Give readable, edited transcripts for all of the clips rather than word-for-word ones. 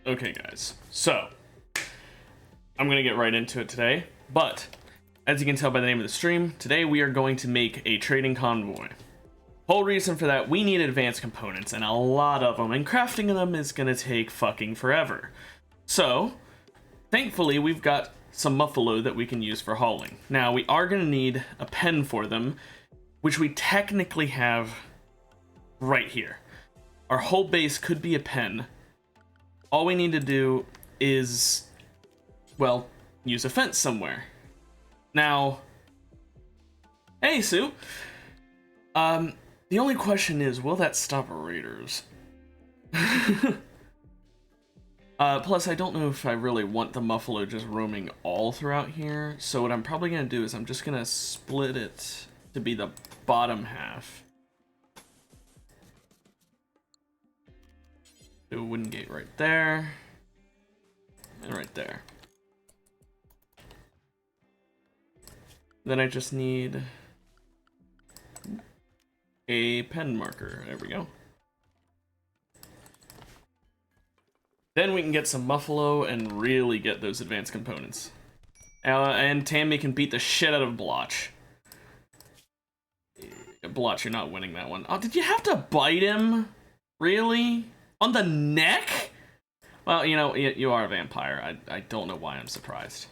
Okay, guys, so I'm gonna get right into it today, but as you can tell by the name of the stream, today we are going to make a trading convoy. Whole reason for that, we need advanced components, and a lot of them, and crafting them is gonna take fucking forever. So, thankfully, we've got some muffalo that we can use for hauling. Now, we are gonna need a pen for them, which we technically have right here. Our whole base could be a pen. All we need to do is, well, use a fence somewhere. Now, hey, Sue. The only question is, will that stop raiders? Plus, I don't know if I really want the muffalo just roaming all throughout here. So what I'm probably going to do is I'm just going to split it to be the bottom half. Do a wooden gate right there. And right there. Then I just need a pen marker. There we go. Then we can get some muffalo and really get those advanced components. And Tammy can beat the shit out of Blotch. Blotch, you're not winning that one. Oh, did you have to bite him? Really? On the neck? Well, you know, you are a vampire. I don't know why I'm surprised.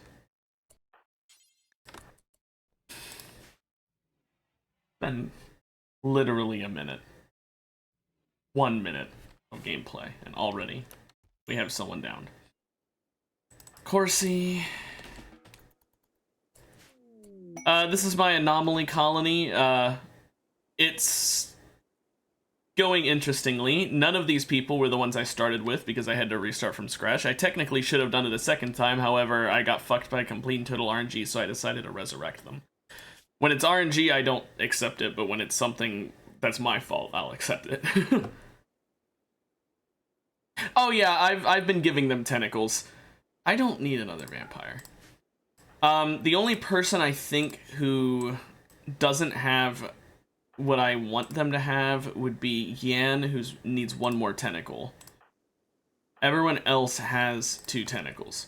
Been literally a minute. 1 minute of gameplay, and already we have someone down. Corsi. This is my anomaly colony. It's going interestingly. None of these people were the ones I started with because I had to restart from scratch. I technically should have done it a second time, however, I got fucked by complete and total RNG, so I decided to resurrect them. When it's RNG, I don't accept it, but when it's something that's my fault, I'll accept it. Oh yeah, I've been giving them tentacles. I don't need another vampire. The only person I think who doesn't have what I want them to have would be Yan, who needs one more tentacle. Everyone else has 2 tentacles.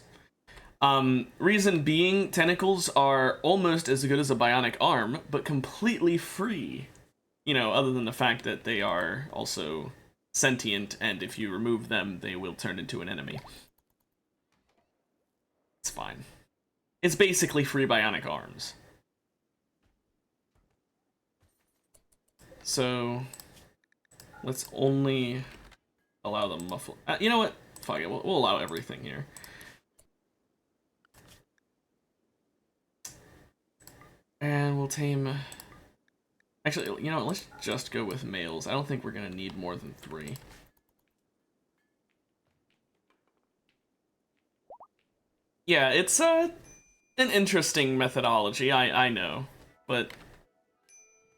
Reason being, tentacles are almost as good as a bionic arm, but completely free. You know, other than the fact that they are also sentient, and if you remove them, they will turn into an enemy. It's fine. It's basically free bionic arms. So, let's only allow the muffle. You know what? Fuck it, we'll allow everything here. And we'll tame... Actually, you know, let's just go with males. I don't think we're gonna need more than 3. Yeah, it's an interesting methodology, I know. But,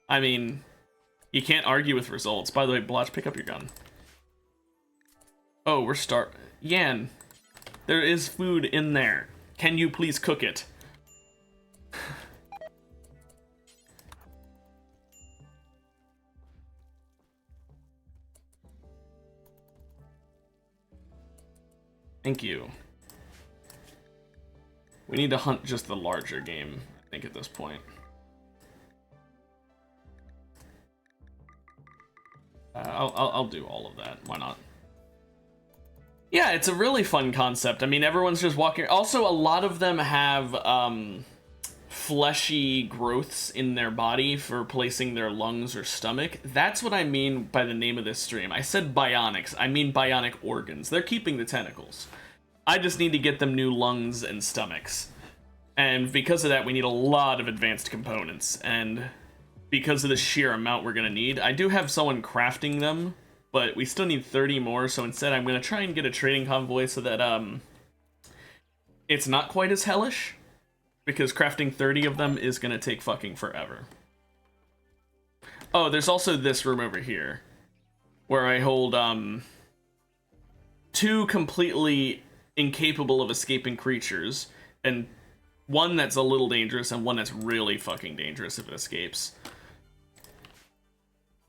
I mean, you can't argue with results. By the way, Blotch, pick up your gun. Oh, Yan, there is food in there. Can you please cook it? Thank you. We need to hunt just the larger game, I think, at this point. I'll do all of that. Why not? Yeah, it's a really fun concept. I mean, everyone's just walking. Also, a lot of them have fleshy growths in their body for placing their lungs or stomach. That's what I mean by the name of this stream. I said bionics. I mean bionic organs. They're keeping the tentacles. I just need to get them new lungs and stomachs. And because of that, we need a lot of advanced components. And because of the sheer amount we're going to need, I do have someone crafting them, but we still need 30 more. So instead, I'm going to try and get a trading convoy so that it's not quite as hellish. Because crafting 30 of them is going to take fucking forever. Oh, there's also this room over here. Where I hold 2 completely incapable of escaping creatures. And 1 that's a little dangerous and 1 that's really fucking dangerous if it escapes.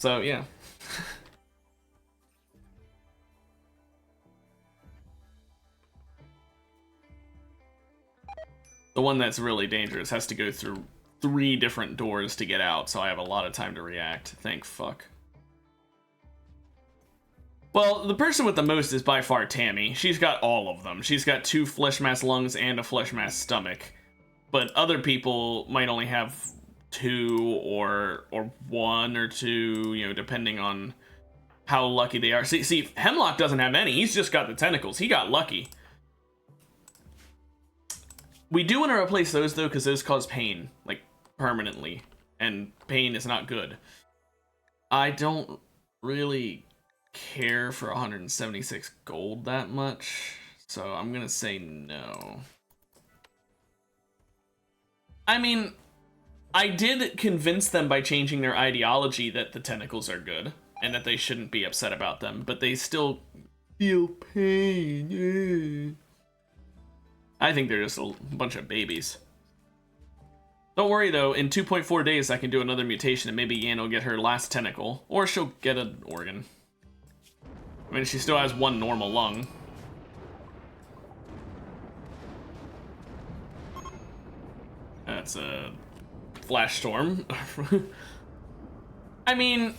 So, yeah. The one that's really dangerous has to go through 3 different doors to get out, so I have a lot of time to react. Thank fuck. Well, the person with the most is by far Tammy. She's got all of them. She's got 2 flesh mass lungs and a flesh mass stomach. But other people might only have 2 or 1 or 2, you know, depending on how lucky they are. See, Hemlock doesn't have any. He's just got the tentacles. He got lucky. We do want to replace those, though, because those cause pain, like, permanently. And pain is not good. I don't really care for 176 gold that much, so I'm gonna say no. I mean, I did convince them by changing their ideology that the tentacles are good and that they shouldn't be upset about them, but they still feel pain. I think they're just a bunch of babies. Don't worry though, in 2.4 days I can do another mutation and maybe Yan will get her last tentacle, or she'll get an organ. I mean, she still has 1 normal lung. That's a flash storm. I mean,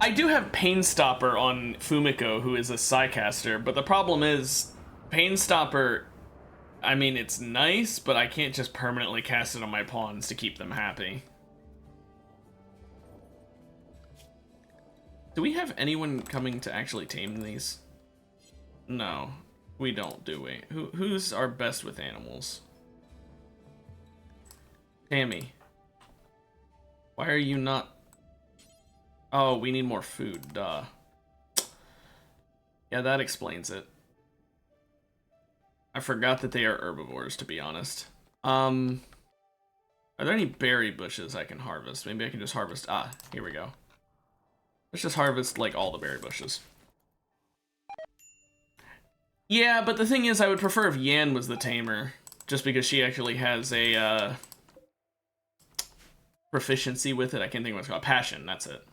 I do have Pain Stopper on Fumiko, who is a Psycaster, but the problem is, Pain Stopper, I mean, it's nice, but I can't just permanently cast it on my pawns to keep them happy. Do we have anyone coming to actually tame these? No, we don't, do we? Who's our best with animals? Tammy. Why are you not... Oh, we need more food, duh. Yeah, that explains it. I forgot that they are herbivores, to be honest. Are there any berry bushes I can harvest? Maybe I can just harvest... Ah, here we go. Let's just harvest, like, all the berry bushes. Yeah, but the thing is, I would prefer if Yan was the tamer. Just because she actually has a, proficiency with it. I can't think of what it's called. Passion, that's it.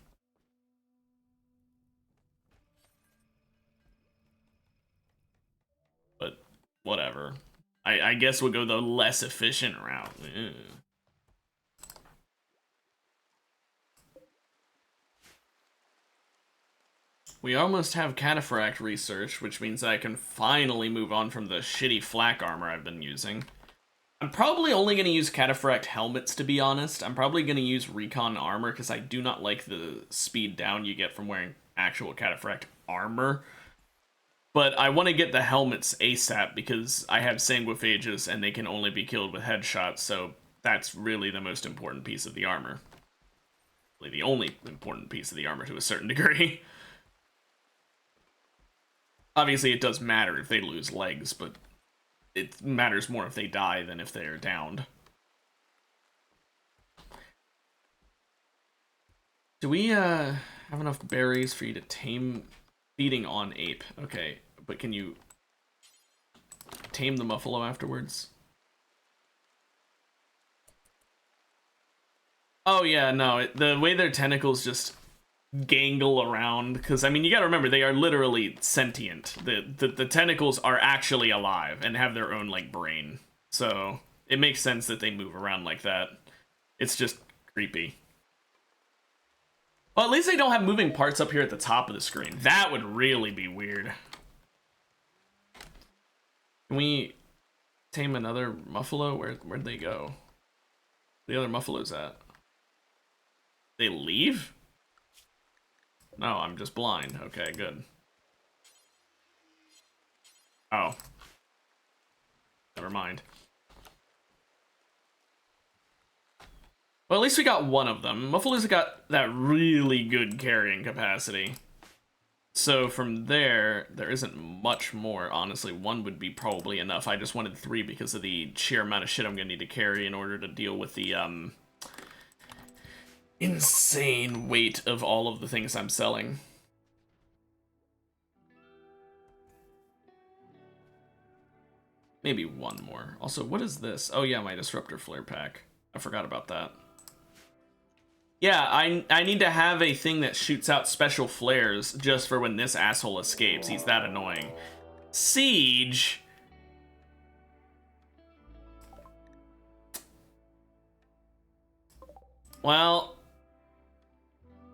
But, whatever. I guess we'll go the less efficient route. Ugh. We almost have cataphract research, which means I can finally move on from the shitty flak armor I've been using. I'm probably only going to use cataphract helmets, to be honest. I'm probably going to use recon armor, because I do not like the speed down you get from wearing actual cataphract armor. But I want to get the helmets ASAP, because I have sanguiphages, and they can only be killed with headshots, so that's really the most important piece of the armor. Really the only important piece of the armor to a certain degree. Obviously, it does matter if they lose legs, but it matters more if they die than if they're downed. Do we have enough berries for you to tame feeding on ape? Okay, but can you tame the muffalo afterwards? Oh yeah, no, the way their tentacles just gangle around, because I mean, you gotta remember, they are literally sentient. The tentacles are actually alive and have their own, like, brain, so it makes sense that they move around like that. It's just creepy. Well, at least they don't have moving parts up here at the top of the screen. That would really be weird. Can we tame another muffalo? Where'd they go? The other muffalo's at? They leave? No, I'm just blind. Okay, good. Oh. Never mind. Well, at least we got one of them. Muffalo's got that really good carrying capacity. So from there isn't much more, honestly. 1 would be probably enough. I just wanted 3 because of the sheer amount of shit I'm gonna need to carry in order to deal with the, insane weight of all of the things I'm selling. Maybe 1 more. Also, what is this? Oh yeah, my Disruptor Flare Pack. I forgot about that. Yeah, I need to have a thing that shoots out special flares just for when this asshole escapes. He's that annoying. Siege? Well,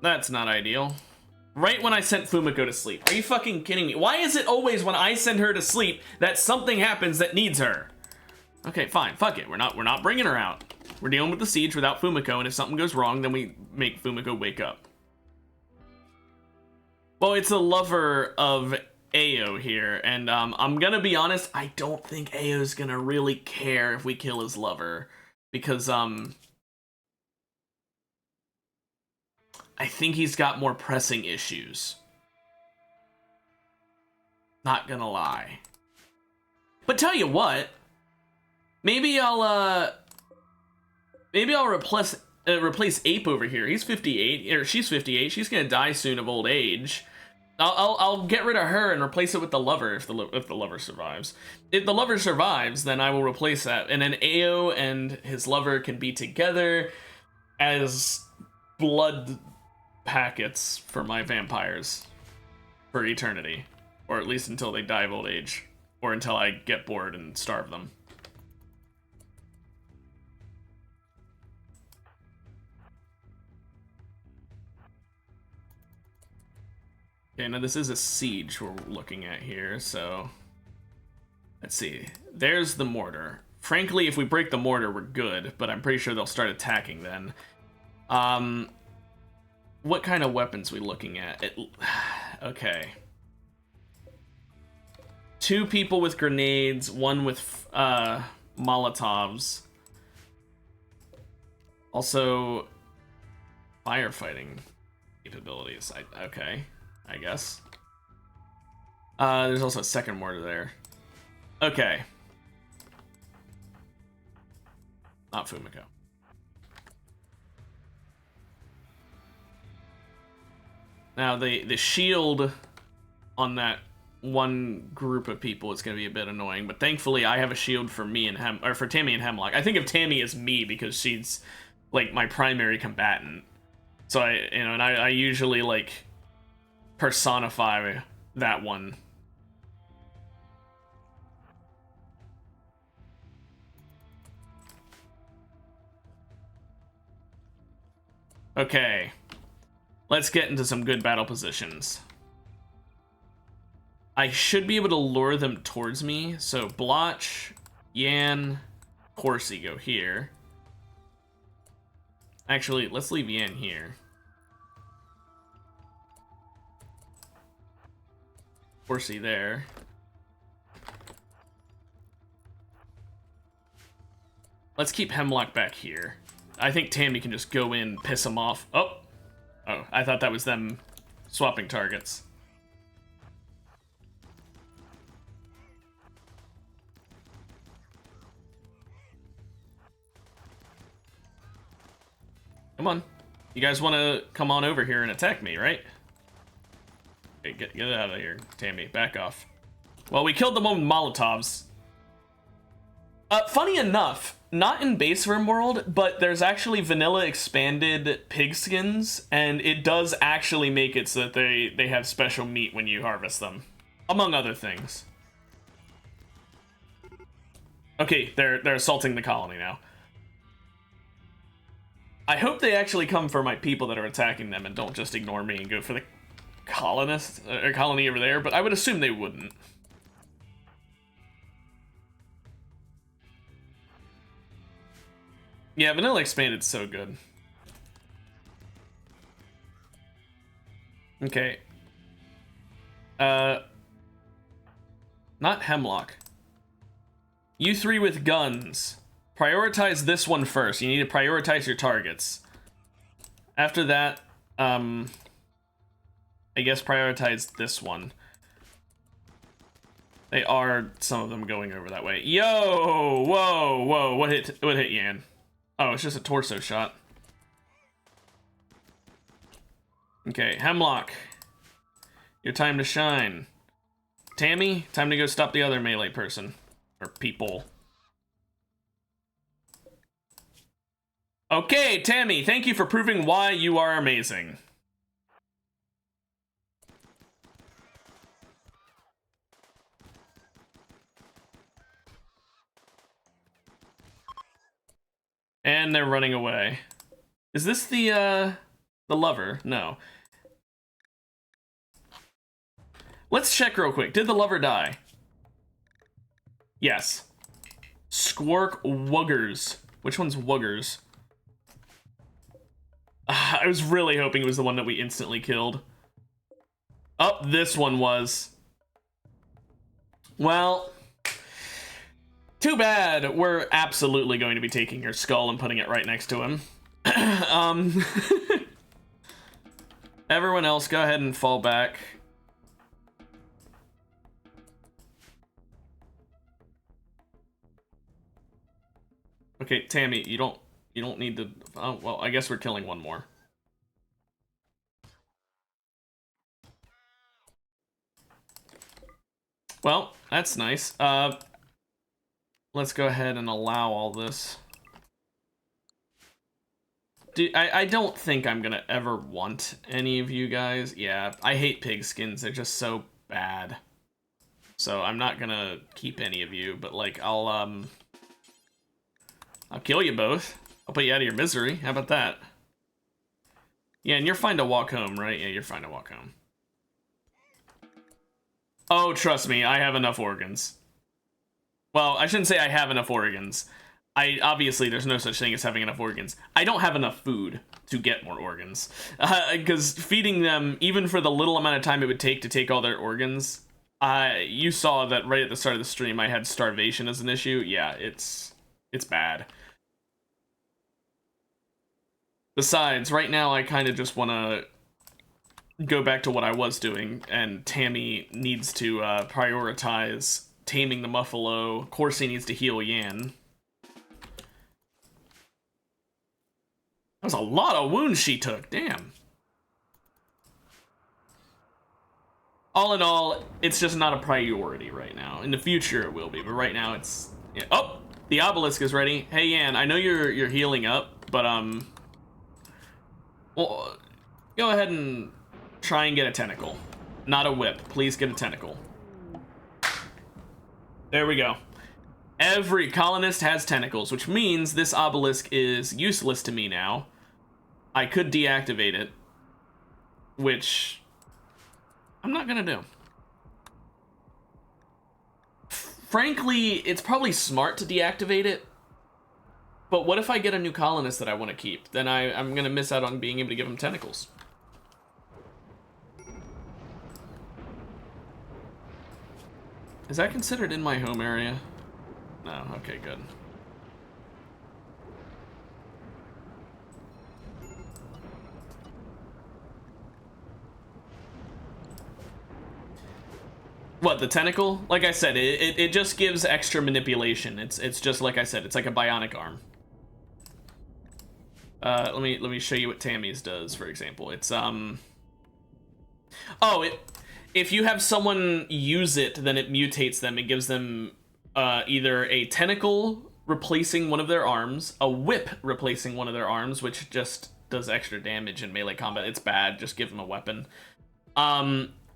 that's not ideal. Right when I sent Fumiko to sleep. Are you fucking kidding me? Why is it always when I send her to sleep that something happens that needs her? Okay, fine. Fuck it. We're not bringing her out. We're dealing with the siege without Fumiko, and if something goes wrong, then we make Fumiko wake up. Well, it's a lover of Ao here, and I'm gonna be honest, I don't think Ao's gonna really care if we kill his lover, because I think he's got more pressing issues. Not gonna lie. But tell you what, maybe I'll replace Ape over here. He's 58, or she's 58. She's gonna die soon of old age. I'll get rid of her and replace it with the lover if the lover survives. If the lover survives, then I will replace that, and then Ao and his lover can be together as blood packets for my vampires for eternity, or at least until they die of old age, or until I get bored and starve them. Okay, now this is a siege we're looking at here, so let's see. There's the mortar. Frankly, if we break the mortar, we're good, but I'm pretty sure they'll start attacking then. What kind of weapons we looking at? Okay. 2 people with grenades, 1 with Molotovs. Also, firefighting capabilities. Okay, I guess. There's also a second mortar there. Okay. Not Fumiko. Now, the shield on that one group of people is going to be a bit annoying, but thankfully I have a shield for me and for Tammy and Hemlock. I think of Tammy as me because she's like my primary combatant. So I usually like personify that one. Okay. Let's get into some good battle positions. I should be able to lure them towards me. So Blotch, Yan, Corsi go here. Actually, let's leave Yan here. Corsi there. Let's keep Hemlock back here. I think Tammy can just go in, piss him off. Oh, I thought that was them swapping targets. Come on. You guys want to come on over here and attack me, right? Okay, get out of here, Tammy. Back off. Well, we killed the one with Molotovs. Funny enough, not in base Rimworld, but there's actually vanilla expanded pigskins, and it does actually make it so that they have special meat when you harvest them, among other things. Okay, they're assaulting the colony now. I hope they actually come for my people that are attacking them and don't just ignore me and go for the colony over there, but I would assume they wouldn't. Yeah, vanilla expanded's so good. Okay. Not Hemlock. You 3 with guns. Prioritize this one first. You need to prioritize your targets. After that, I guess prioritize this one. They are, some of them, going over that way. Yo! Whoa, whoa, what hit Yan? Oh, it's just a torso shot. Okay, Hemlock. Your time to shine. Tammy, time to go stop the other melee person. Or people. Okay, Tammy, thank you for proving why you are amazing. And they're running away. Is this the lover? No. Let's check real quick. Did the lover die? Yes. Squark Wuggers. Which one's Wuggers? I was really hoping it was the one that we instantly killed. Oh, this one was. Well, too bad. We're absolutely going to be taking her skull and putting it right next to him. Everyone else, go ahead and fall back. Okay, Tammy, you don't need to. Oh, well, I guess we're killing one more. Well, that's nice. Let's go ahead and allow all this. Dude, I don't think I'm gonna ever want any of you guys. Yeah, I hate pig skins. They're just so bad. So I'm not gonna keep any of you, but like I'll kill you both. I'll put you out of your misery. How about that? Yeah, and you're fine to walk home, right? Yeah, you're fine to walk home. Oh, trust me, I have enough organs. Well, I shouldn't say I have enough organs. Obviously, there's no such thing as having enough organs. I don't have enough food to get more organs. Because feeding them, even for the little amount of time it would take to take all their organs, you saw that right at the start of the stream I had starvation as an issue. Yeah, it's bad. Besides, right now I kind of just want to go back to what I was doing, and Tammy needs to prioritize taming the Muffalo. Corsi needs to heal Yan. That was a lot of wounds she took, damn. All in all, it's just not a priority right now. In the future it will be, but right now it's... Yeah. Oh! The obelisk is ready. Hey Yan, I know you're healing up, but well, go ahead and try and get a tentacle. Not a whip. Please get a tentacle. There we go. Every colonist has tentacles, which means this obelisk is useless to me now. I could deactivate it, which I'm not gonna do. Frankly, it's probably smart to deactivate it, but what if I get a new colonist that I want to keep? Then I'm gonna miss out on being able to give him tentacles. Is that considered in my home area? No, okay, good. What, the tentacle? Like I said, it just gives extra manipulation. It's just like I said, it's like a bionic arm. Let me show you what Tammy's does, for example. It's if you have someone use it, then it mutates them. It gives them either a tentacle replacing one of their arms, a whip replacing one of their arms, which just does extra damage in melee combat. It's bad, just give them a weapon.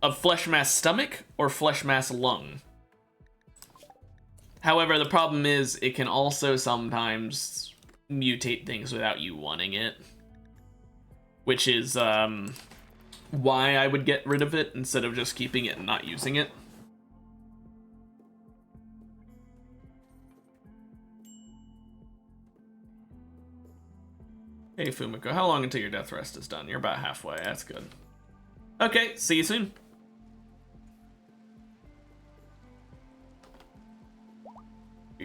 A flesh mass stomach or flesh mass lung. However, the problem is it can also sometimes mutate things without you wanting it, which is why I would get rid of it instead of just keeping it and not using it. Hey Fumiko, how long until your death rest is done? You're about halfway, that's good. Okay, see you soon.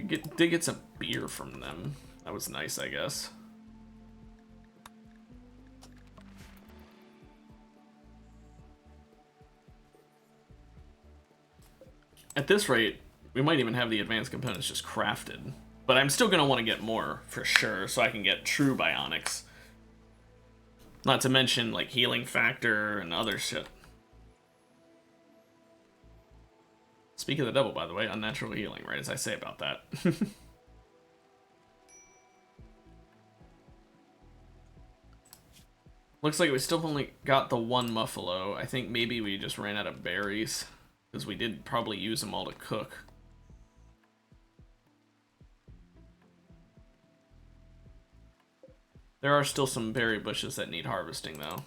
Did get some beer from them. That was nice, I guess. At this rate, we might even have the advanced components just crafted. But I'm still going to want to get more, for sure, so I can get true bionics. Not to mention, like, healing factor and other shit. Speak of the devil, by the way, unnatural healing, right as I say about that. Looks like we still only got the one Muffalo. I think maybe we just ran out of berries, because we did probably use them all to cook. There are still some berry bushes that need harvesting, though.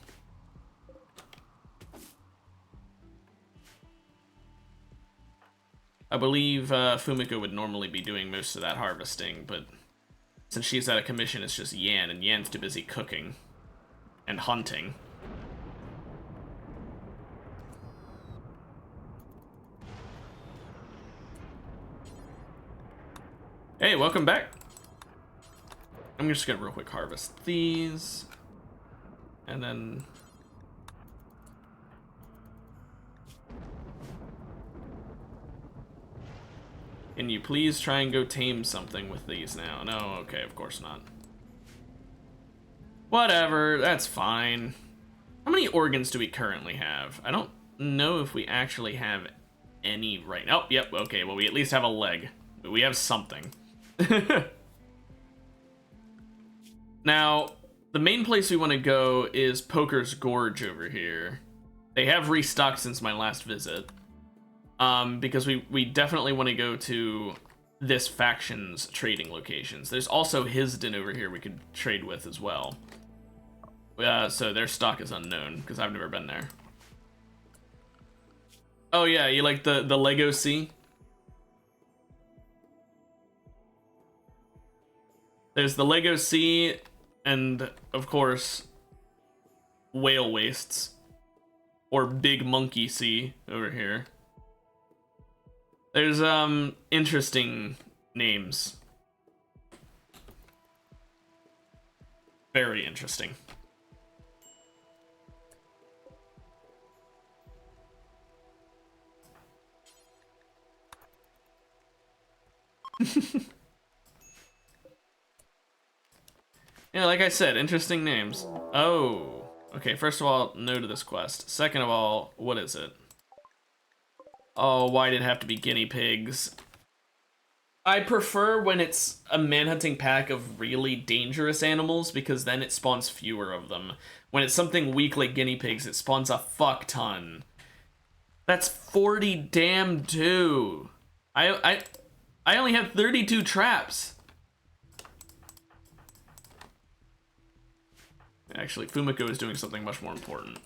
I believe Fumiko would normally be doing most of that harvesting, but since she's out of commission, it's just Yan, and Yan's too busy cooking and hunting. Hey, welcome back. I'm just gonna real quick harvest these, and then can you please try and go tame something with these now? No, okay, of course not. Whatever, that's fine. How many organs do we currently have? I don't know if we actually have any right now. Oh, yep, okay, well, we at least have a leg. We have something. Now, the main place we want to go is Poker's Gorge over here. They have restocked since my last visit. Because we definitely want to go to this faction's trading locations. There's also Hisden over here we could trade with as well. So their stock is unknown, because I've never been there. Oh yeah, you like the Lego Sea? There's the Lego Sea, and of course, Whale Wastes, or Big Monkey Sea over here. There's interesting names. Very interesting. Yeah, like I said, interesting names. Oh, okay, first of all, no to this quest. Second of all, what is it? Oh, why did it have to be guinea pigs? I prefer when it's a manhunting pack of really dangerous animals, because then it spawns fewer of them. When it's something weak like guinea pigs, it spawns a fuck ton. That's 40 damn 2. I only have 32 traps. Actually, Fumiko is doing something much more important.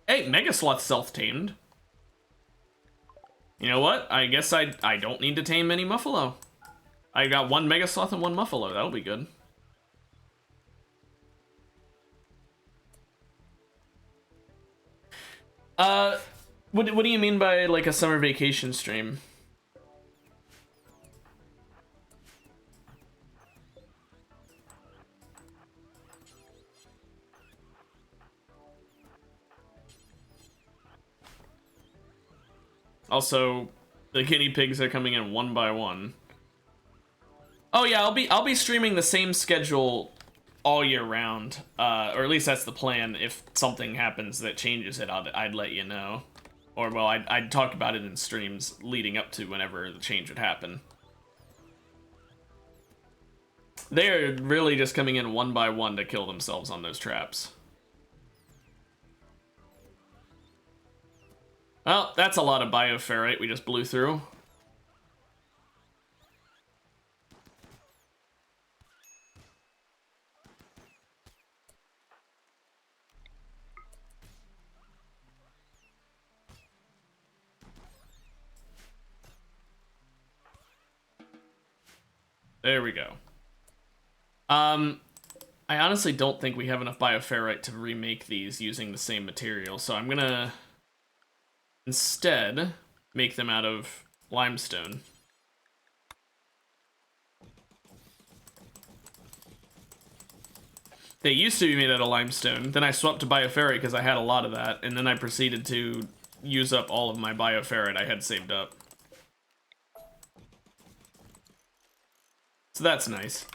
Hey, Mega Sloth self-tamed. You know what? I guess I don't need to tame any Muffalo. I got one Mega Sloth and one Muffalo. That'll be good. What do you mean by, like, a summer vacation stream? Also, the guinea pigs are coming in one by one. Oh yeah, I'll be streaming the same schedule all year round, or at least that's the plan. If something happens that changes it, I'd let you know, or well, I'd talk about it in streams leading up to whenever the change would happen. They're really just coming in one by one to kill themselves on those traps. Well, that's a lot of bioferrite we just blew through. There we go. I honestly don't think we have enough bioferrite to remake these using the same material, so I'm gonna instead make them out of limestone. They used to be made out of limestone, then I swapped to bioferrite because I had a lot of that, and then I proceeded to use up all of my bioferrite I had saved up. So that's nice.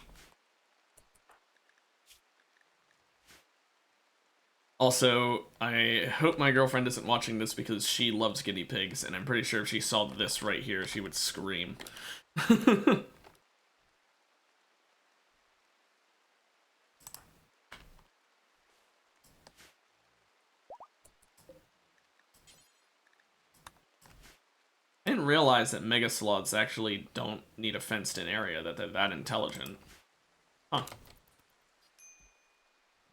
Also, I hope my girlfriend isn't watching this because she loves guinea pigs, and I'm pretty sure if she saw this right here, she would scream. didn't realize that mega sloths actually don't need a fenced-in area, that they're that intelligent. Huh.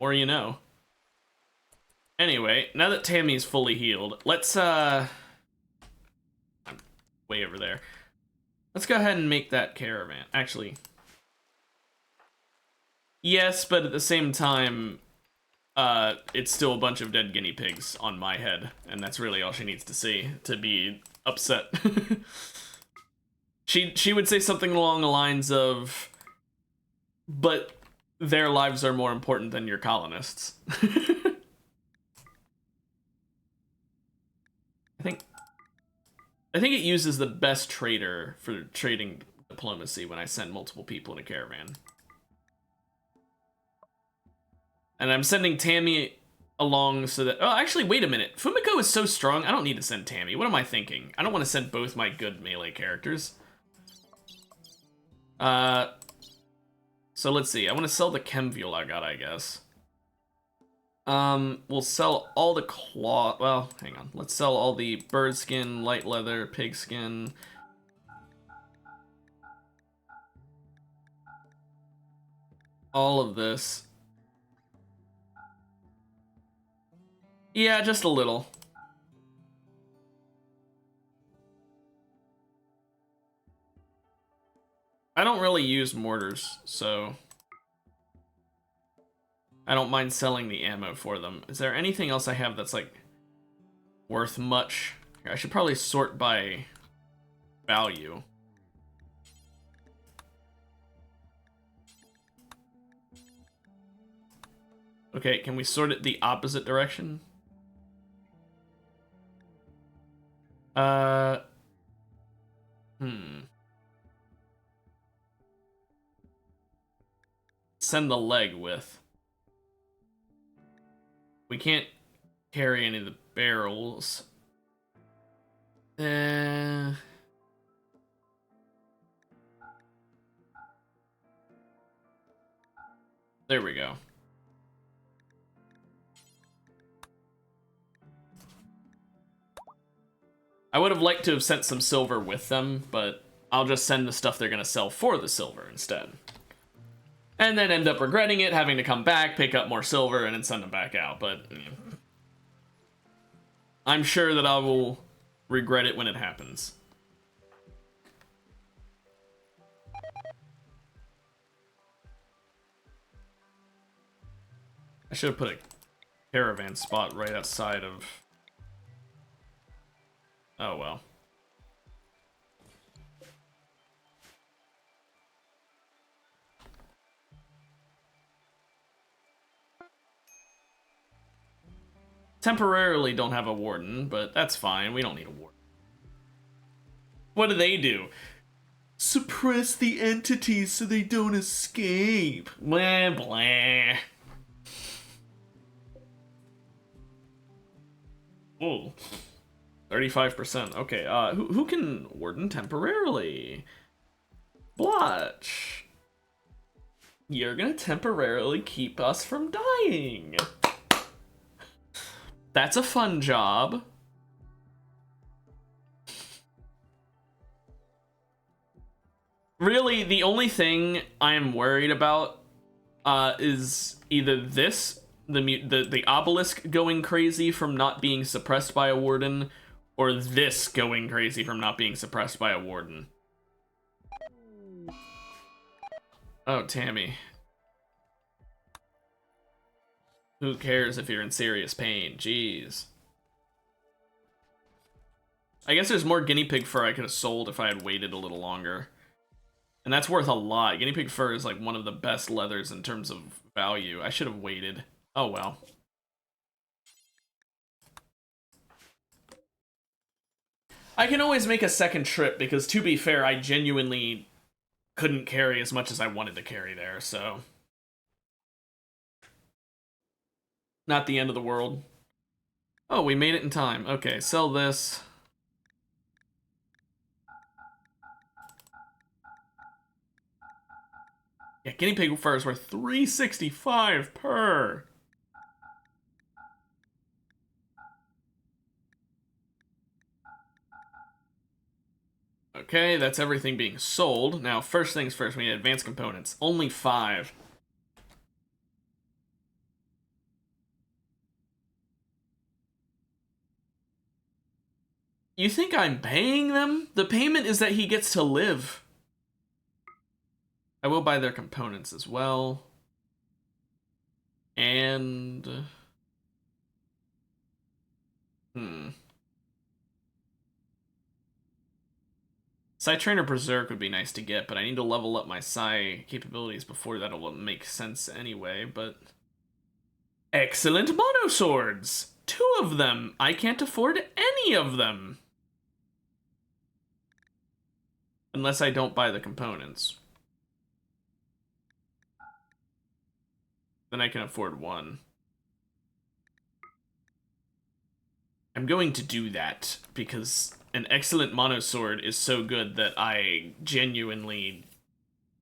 Or you know. Anyway, now that Tammy's fully healed, let's, I'm way over there. Let's go ahead and make that caravan. Actually, yes, but at the same time, it's still a bunch of dead guinea pigs on my head, and that's really all she needs to see to be upset. She would say something along the lines of, but their lives are more important than your colonists. I think it uses the best trader for trading diplomacy when I send multiple people in a caravan. And I'm sending Tammy along so that... Oh, actually, wait a minute. Fumiko is so strong, I don't need to send Tammy. What am I thinking? I don't want to send both my good melee characters. So let's see. I want to sell the Chemvule I got, I guess. We'll sell all the claw... Well, hang on. Let's sell all the bird skin, light leather, pig skin. All of this. Yeah, just a little. I don't really use mortars, so... I don't mind selling the ammo for them. Is there anything else I have that's, like, worth much? I should probably sort by value. Okay, can we sort it the opposite direction? Send the leg with. We can't carry any of the barrels. There we go. I would have liked to have sent some silver with them, but I'll just send the stuff they're gonna sell for the silver instead. And then end up regretting it, having to come back, pick up more silver, and then send them back out, but... I'm sure that I will regret it when it happens. I should have put a caravan spot right outside of... Oh well. Temporarily don't have a warden, but that's fine. We don't need a warden. What do they do? Suppress the entities so they don't escape. Blah, blah. Oh, 35%. Okay, who can warden temporarily? Blotch. You're gonna temporarily keep us from dying. That's a fun job. Really, the only thing I'm worried about is either this, the obelisk going crazy from not being suppressed by a warden, or this going crazy from not being suppressed by a warden. Oh, Tammy. Who cares if you're in serious pain? Jeez. I guess there's more guinea pig fur I could have sold if I had waited a little longer. And that's worth a lot. Guinea pig fur is like one of the best leathers in terms of value. I should have waited. Oh well. I can always make a second trip because, to be fair, I genuinely couldn't carry as much as I wanted to carry there, so... Not the end of the world. Oh, we made it in time. Okay, sell this. Yeah, guinea pig fur is worth $365 per. Okay, that's everything being sold. Now, first things first, we need advanced components. Only 5. You think I'm paying them? The payment is that he gets to live. I will buy their components as well. And... Psi Trainer Berserk would be nice to get, but I need to level up my Psi capabilities before that'll make sense anyway, but... Excellent Mono Swords! 2 of them! I can't afford any of them! Unless I don't buy the components. Then I can afford 1. I'm going to do that, because an excellent Mono Sword is so good that I genuinely...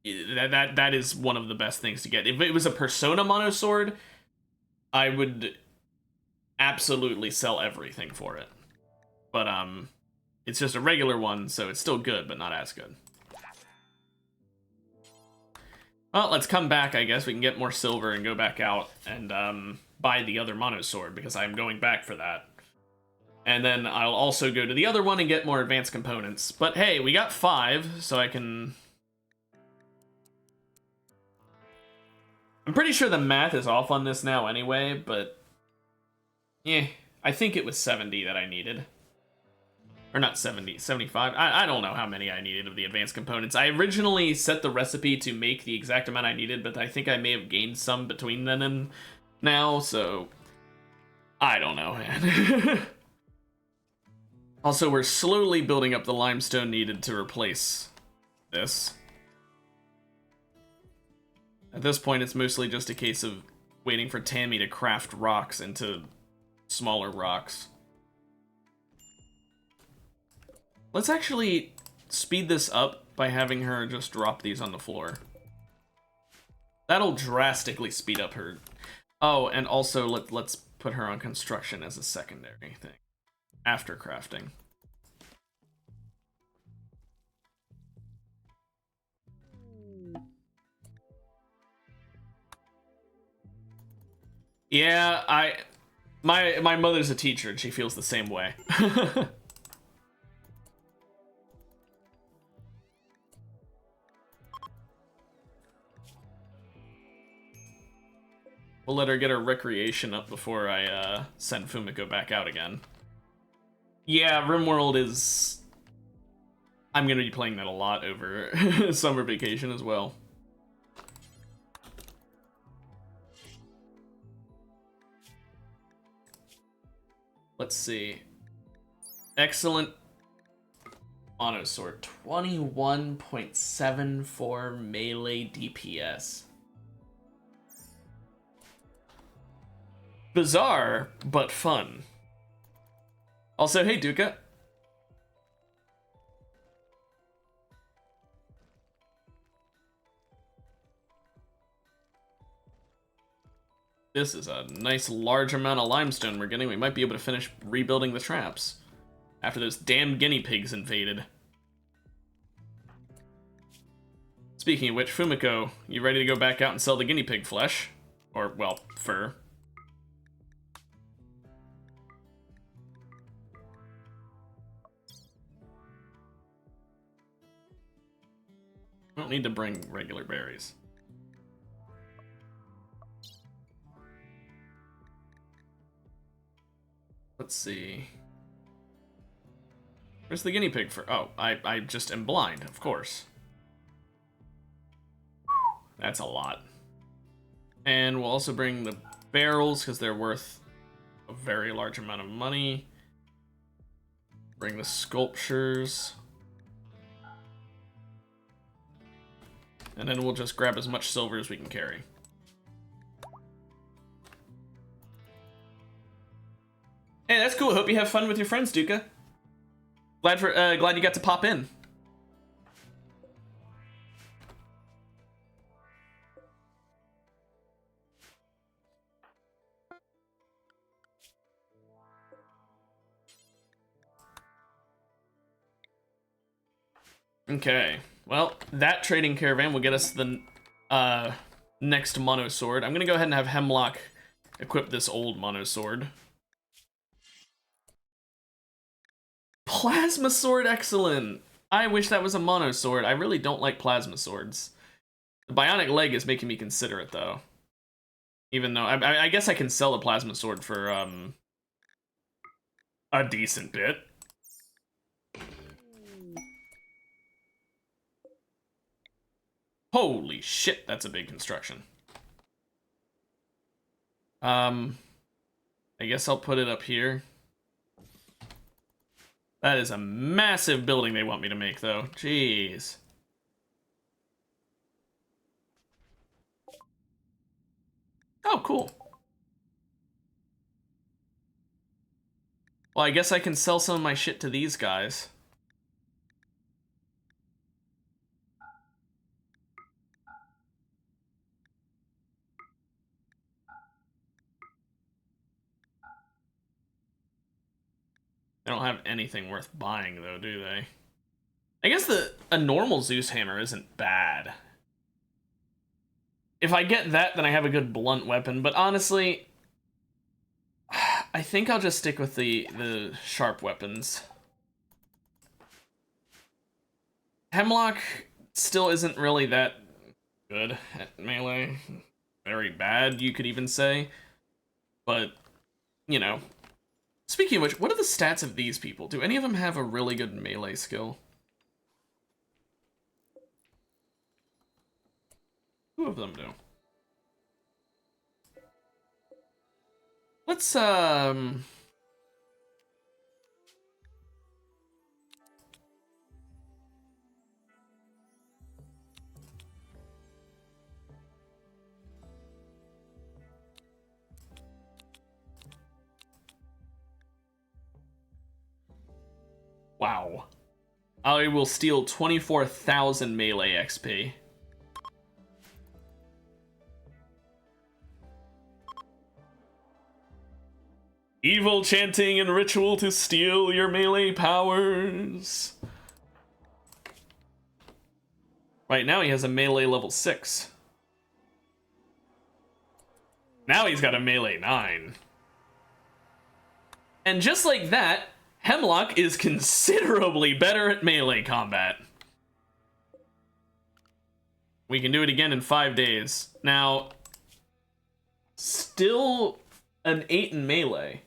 That is one of the best things to get. If it was a Persona Mono Sword, I would absolutely sell everything for it. But, it's just a regular one, so it's still good, but not as good. Well, let's come back, I guess. We can get more silver and go back out and, buy the other Mono Sword, because I'm going back for that. And then I'll also go to the other one and get more advanced components. But hey, we got 5, so I can... I'm pretty sure the math is off on this now anyway, but... yeah, I think it was 70 that I needed. Or not 70, 75. I don't know how many I needed of the advanced components. I originally set the recipe to make the exact amount I needed, but I think I may have gained some between then and now, so... I don't know, man. Also, we're slowly building up the limestone needed to replace this. At this point, it's mostly just a case of waiting for Tammy to craft rocks into smaller rocks. Let's actually speed this up by having her just drop these on the floor. That'll drastically speed up her... Oh, and also let's put her on construction as a secondary thing. After crafting. Yeah, my mother's a teacher and she feels the same way. We'll let her get her recreation up before I send Fumiko back out again. Yeah, Rimworld is... I'm going to be playing that a lot over summer vacation as well. Let's see. Excellent Mono Sword. 21.74 melee DPS. Bizarre, but fun. Also, hey, Duca. This is a nice large amount of limestone we're getting. We might be able to finish rebuilding the traps after those damn guinea pigs invaded. Speaking of which, Fumiko, you ready to go back out and sell the guinea pig flesh? Or, well, fur. I don't need to bring regular berries. Let's see. Where's the guinea pig for? Oh, I just am blind, of course. That's a lot. And we'll also bring the barrels because they're worth a very large amount of money. Bring the sculptures. And then we'll just grab as much silver as we can carry. Hey, that's cool. Hope you have fun with your friends, Duca. Glad you got to pop in. Okay, well, that trading caravan will get us the next mono sword. I'm gonna go ahead and have Hemlock equip this old mono sword. Plasma sword, excellent! I wish that was a mono sword. I really don't like plasma swords. The bionic leg is making me consider it, though. Even though, I guess I can sell a plasma sword for, a decent bit. Holy shit, that's a big construction. I guess I'll put it up here. That is a massive building they want me to make, though. Jeez. Oh, cool. Well, I guess I can sell some of my shit to these guys. They don't have anything worth buying, though, do they? I guess a normal Zeus hammer isn't bad. If I get that, then I have a good blunt weapon, but honestly, I think I'll just stick with the sharp weapons. Hemlock still isn't really that good at melee. Very bad, you could even say. But, you know. Speaking of which, what are the stats of these people? Do any of them have a really good melee skill? Two of them do. Let's, wow. I will steal 24,000 melee XP. Evil chanting and ritual to steal your melee powers. Right now he has a melee level 6. Now he's got a melee 9. And just like that, Hemlock is considerably better at melee combat. We can do it again in 5 days. Now, still an 8 in melee.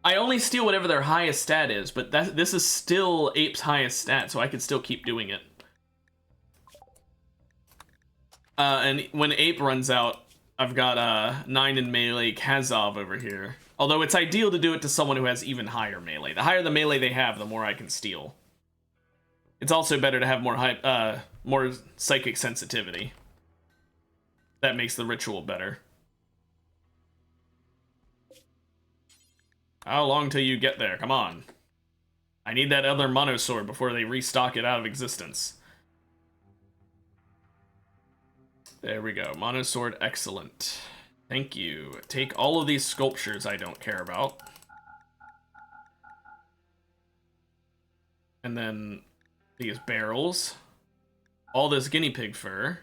I only steal whatever their highest stat is, but this is still Ape's highest stat, so I could still keep doing it. And when Ape runs out, I've got 9 in melee Kazov over here. Although it's ideal to do it to someone who has even higher melee. The higher the melee they have, the more I can steal. It's also better to have more psychic sensitivity. That makes the ritual better. How long till you get there? Come on. I need that other mono sword before they restock it out of existence. There we go. Mono sword, excellent. Thank you. Take all of these sculptures I don't care about. And then these barrels. All this guinea pig fur.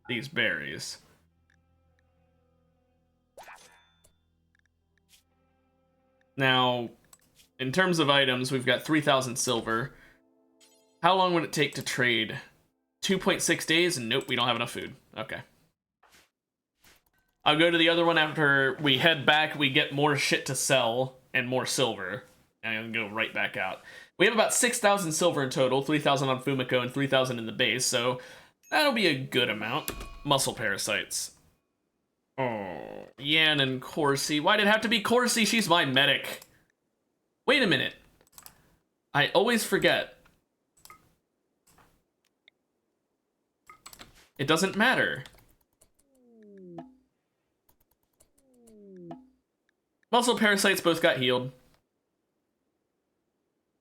These berries. Now, in terms of items, we've got 3,000 silver. How long would it take to trade? 2.6 days? Nope, we don't have enough food. Okay. I'll go to the other one after we head back, we get more shit to sell and more silver. And go right back out. We have about 6,000 silver in total, 3,000 on Fumiko and 3,000 in the base, so that'll be a good amount. Muscle parasites. Oh, Yan and Corsi. Why did it have to be Corsi? She's my medic. Wait a minute. I always forget. It doesn't matter. Muscle parasites both got healed.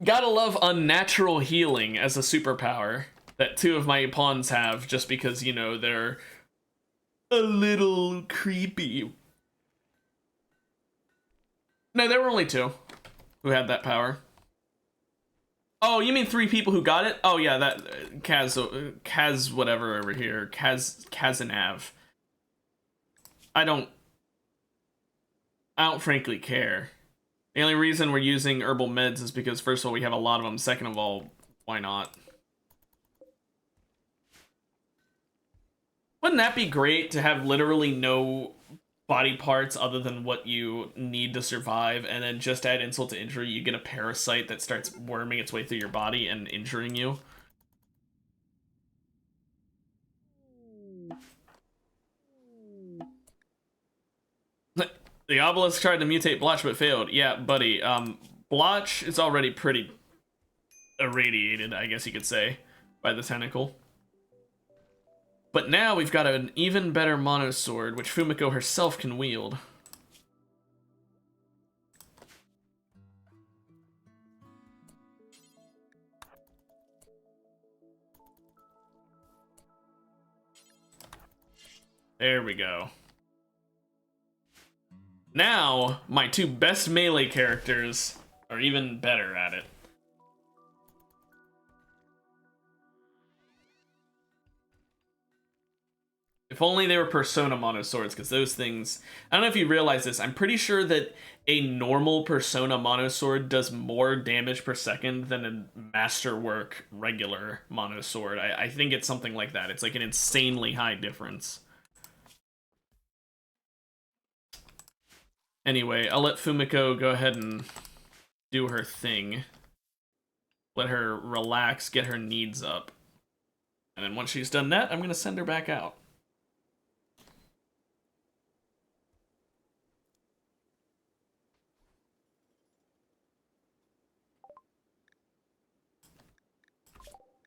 Gotta love unnatural healing as a superpower that 2 of my pawns have just because, you know, they're a little creepy. No, there were only 2 who had that power. Oh, you mean 3 people who got it? Oh yeah, that Kaz whatever over here, Kazanav. I don't frankly care. The only reason we're using herbal meds is because first of all we have a lot of them. Second of all, why not? Wouldn't that be great to have literally no body parts other than what you need to survive, and then just add insult to injury, you get a parasite that starts worming its way through your body and injuring you? The obelisk tried to mutate Blotch but failed. Yeah, buddy. Blotch is already pretty irradiated, I guess you could say, by the tentacle. But now we've got an even better mono sword, which Fumiko herself can wield. There we go. Now, my 2 best melee characters are even better at it. If only they were Persona mono swords, because those things... I don't know if you realize this, I'm pretty sure that a normal Persona mono sword does more damage per second than a Masterwork regular mono sword. I think it's something like that. It's like an insanely high difference. Anyway, I'll let Fumiko go ahead and do her thing. Let her relax, get her needs up. And then once she's done that, I'm going to send her back out.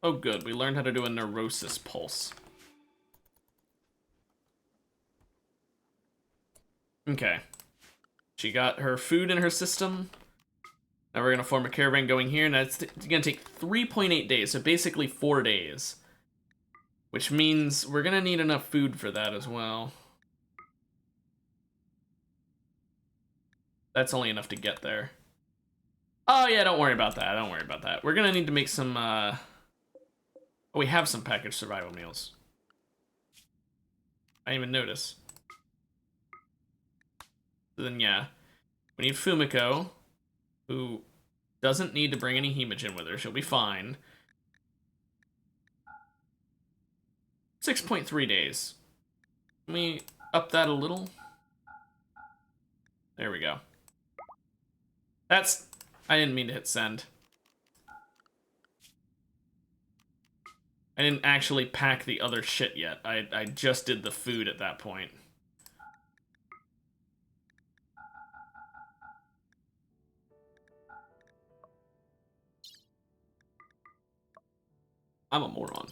Oh good, we learned how to do a neurosis pulse. Okay. She got her food in her system. Now we're gonna form a caravan going here, and it's gonna take 3.8 days, so basically 4 days. Which means we're gonna need enough food for that as well. That's only enough to get there. Oh yeah, don't worry about that, don't worry about that. We're gonna need to make some, Oh, we have some packaged survival meals. I didn't even notice. So then yeah, we need Fumiko, who doesn't need to bring any hemogen with her. She'll be fine. 6.3 days. Let me up that a little. There we go. That's... I didn't mean to hit send. I didn't actually pack the other shit yet. I just did the food at that point. I'm a moron.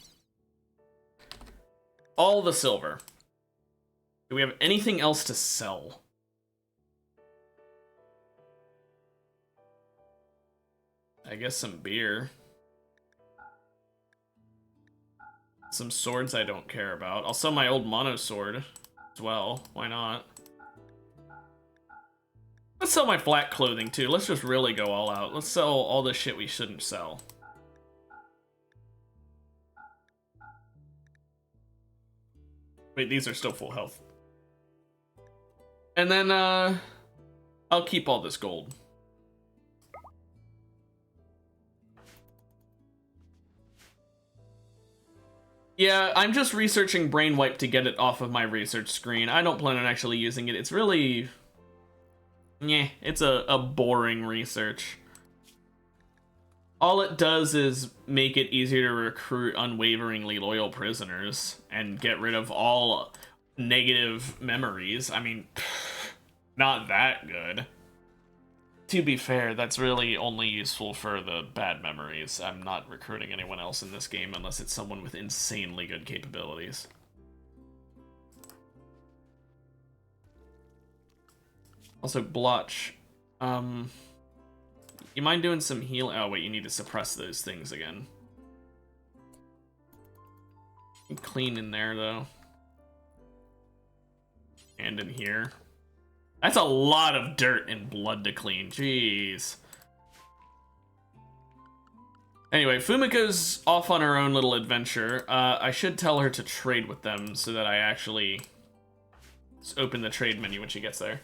All the silver. Do we have anything else to sell? I guess some beer. Some swords I don't care about. I'll sell my old mono sword as well. Why not? Let's sell my flat clothing too. Let's just really go all out. Let's sell all the shit we shouldn't sell. Wait, these are still full health. And then, I'll keep all this gold. Yeah, I'm just researching Brainwipe to get it off of my research screen. I don't plan on actually using it. It's really... yeah, it's a boring research. All it does is make it easier to recruit unwaveringly loyal prisoners and get rid of all negative memories. I mean, not that good. To be fair, that's really only useful for the bad memories. I'm not recruiting anyone else in this game unless it's someone with insanely good capabilities. Also, Blotch. You mind doing some heal? Oh, wait, you need to suppress those things again. Clean in there, though. And in here. That's a lot of dirt and blood to clean. Jeez. Anyway, Fumiko's off on her own little adventure. I should tell her to trade with them so that I actually open the trade menu when she gets there.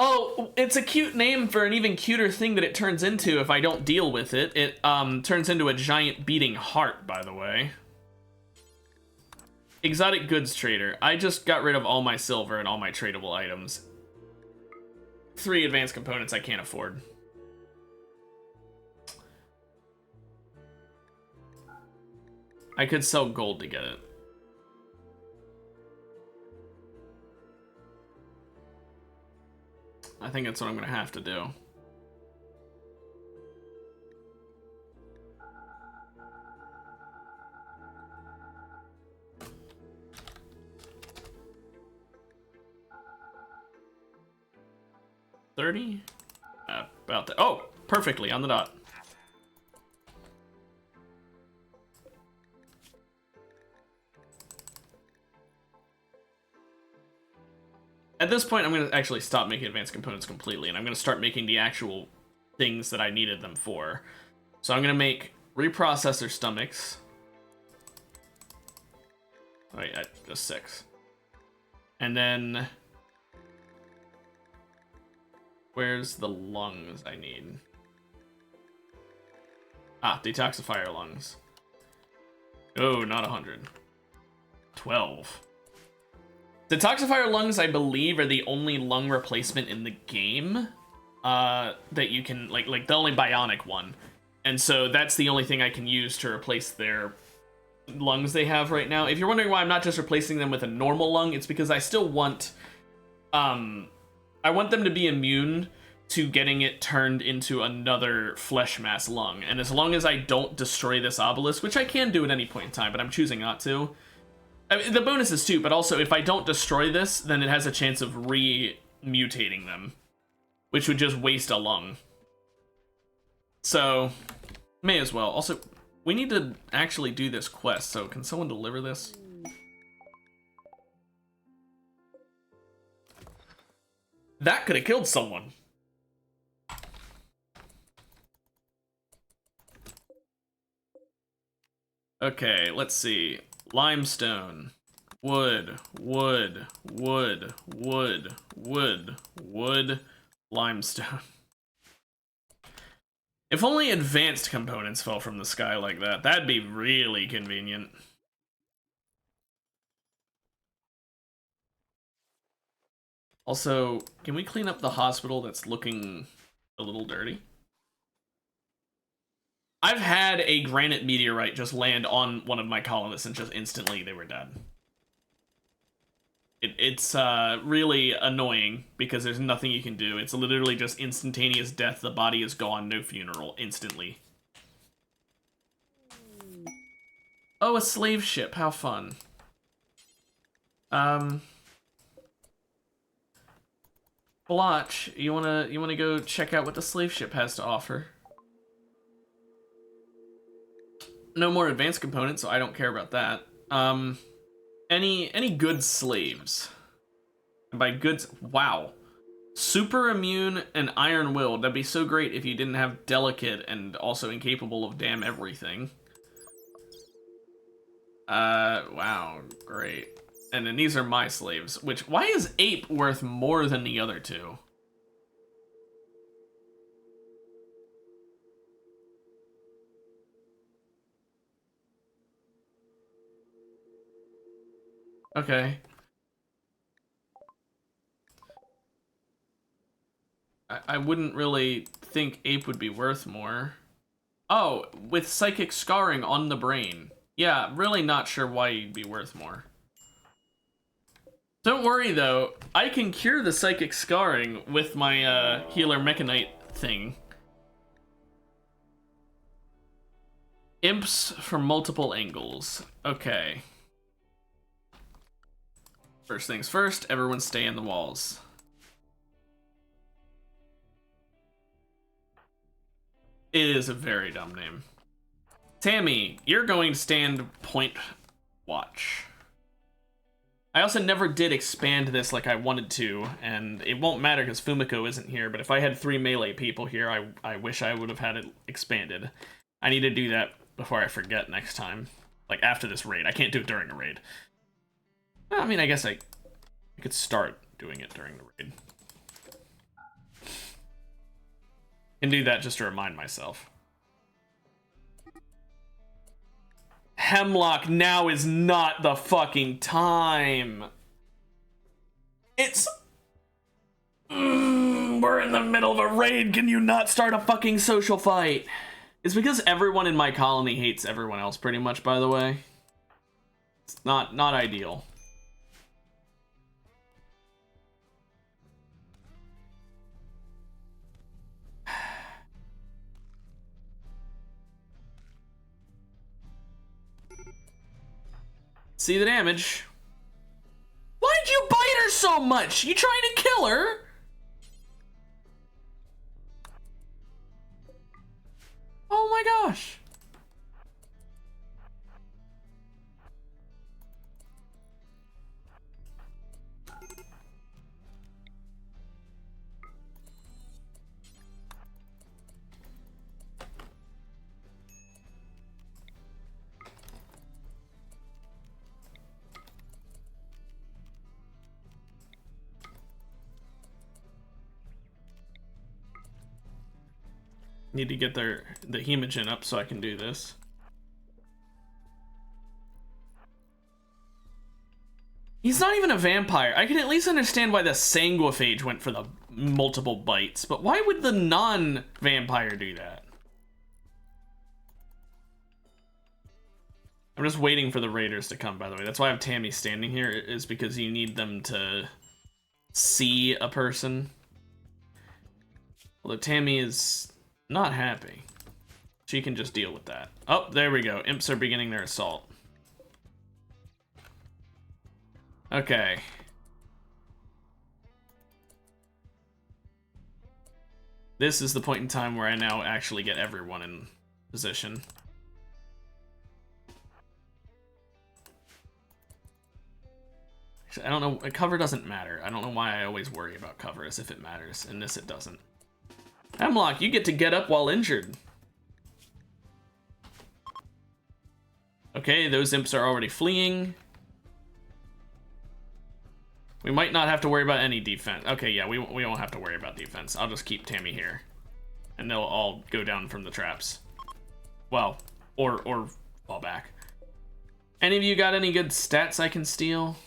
Oh, it's a cute name for an even cuter thing that it turns into if I don't deal with it. It turns into a giant beating heart, by the way. Exotic goods trader. I just got rid of all my silver and all my tradable items. 3 advanced components I can't afford. I could sell gold to get it. I think that's what I'm gonna have to do. $30? About that. Oh, perfectly on the dot. At this point, I'm going to actually stop making advanced components completely, and I'm going to start making the actual things that I needed them for. So I'm going to make reprocessor stomachs. Oh, wait, just 6. And then... where's the lungs I need? Ah, detoxifier lungs. Oh, not 100. 12. Detoxifier lungs, I believe, are the only lung replacement in the game that you can, like the only bionic one. And so that's the only thing I can use to replace their lungs they have right now. If you're wondering why I'm not just replacing them with a normal lung, it's because I still want, I want them to be immune to getting it turned into another flesh mass lung. And as long as I don't destroy this obelisk, which I can do at any point in time, but I'm choosing not to. I mean, the bonuses too, but also if I don't destroy this, then it has a chance of re-mutating them, which would just waste a lung. So, may as well. Also, we need to actually do this quest, so can someone deliver this? That could have killed someone. Okay, let's see. Limestone, wood, wood, wood, wood, wood, wood, limestone. If only advanced components fell from the sky like that, that'd be really convenient. Also, can we clean up the hospital that's looking a little dirty? I've had a granite meteorite just land on one of my colonists and just instantly they were dead. It's really annoying because there's nothing you can do. It's literally just instantaneous death. The body is gone, no funeral, instantly. Oh, a slave ship. How fun. Blotch, you wanna go check out what the slave ship has to offer? No more advanced components, so I don't care about that. Any good slaves? And by goods, wow. Super immune and iron-willed. That'd be so great if you didn't have delicate and also incapable of damn everything. Wow, great. And then these are my slaves, which, why is ape worth more than the other two? Okay. I wouldn't really think ape would be worth more. Oh, with psychic scarring on the brain. Yeah, really not sure why you'd be worth more. Don't worry though, I can cure the psychic scarring with my healer mechanite thing. Imps from multiple angles. Okay. First things first, everyone stay in the walls. It is a very dumb name. Tammy, you're going to stand point watch. I also never did expand this like I wanted to, and it won't matter because Fumiko isn't here, but if I had 3 melee people here, I wish I would have had it expanded. I need to do that before I forget next time. Like, after this raid. I can't do it during a raid. Well, I mean, I guess I could start doing it during the raid. Can do that just to remind myself. Hemlock, now is not the fucking time. It's... we're in the middle of a raid. Can you not start a fucking social fight? It's because everyone in my colony hates everyone else, pretty much, by the way. It's not ideal. See the damage. Why'd you bite her so much? You trying to kill her? Oh my gosh. Need to get the hemogen up so I can do this. He's not even a vampire. I can at least understand why the sanguiphage went for the multiple bites, but why would the non-vampire do that? I'm just waiting for the raiders to come, by the way. That's why I have Tammy standing here, is because you need them to see a person. Although Tammy is not happy. She can just deal with that. Oh, there we go. Imps are beginning their assault. Okay. This is the point in time where I now actually get everyone in position. I don't know, cover doesn't matter. I don't know why I always worry about cover as if it matters. In this, it doesn't. Hemlock, you get to get up while injured. Okay, those imps are already fleeing. We might not have to worry about any defense. Okay, yeah, we won't have to worry about defense. I'll just keep Tammy here. And they'll all go down from the traps. Well, or fall back. Any of you got any good stats I can steal?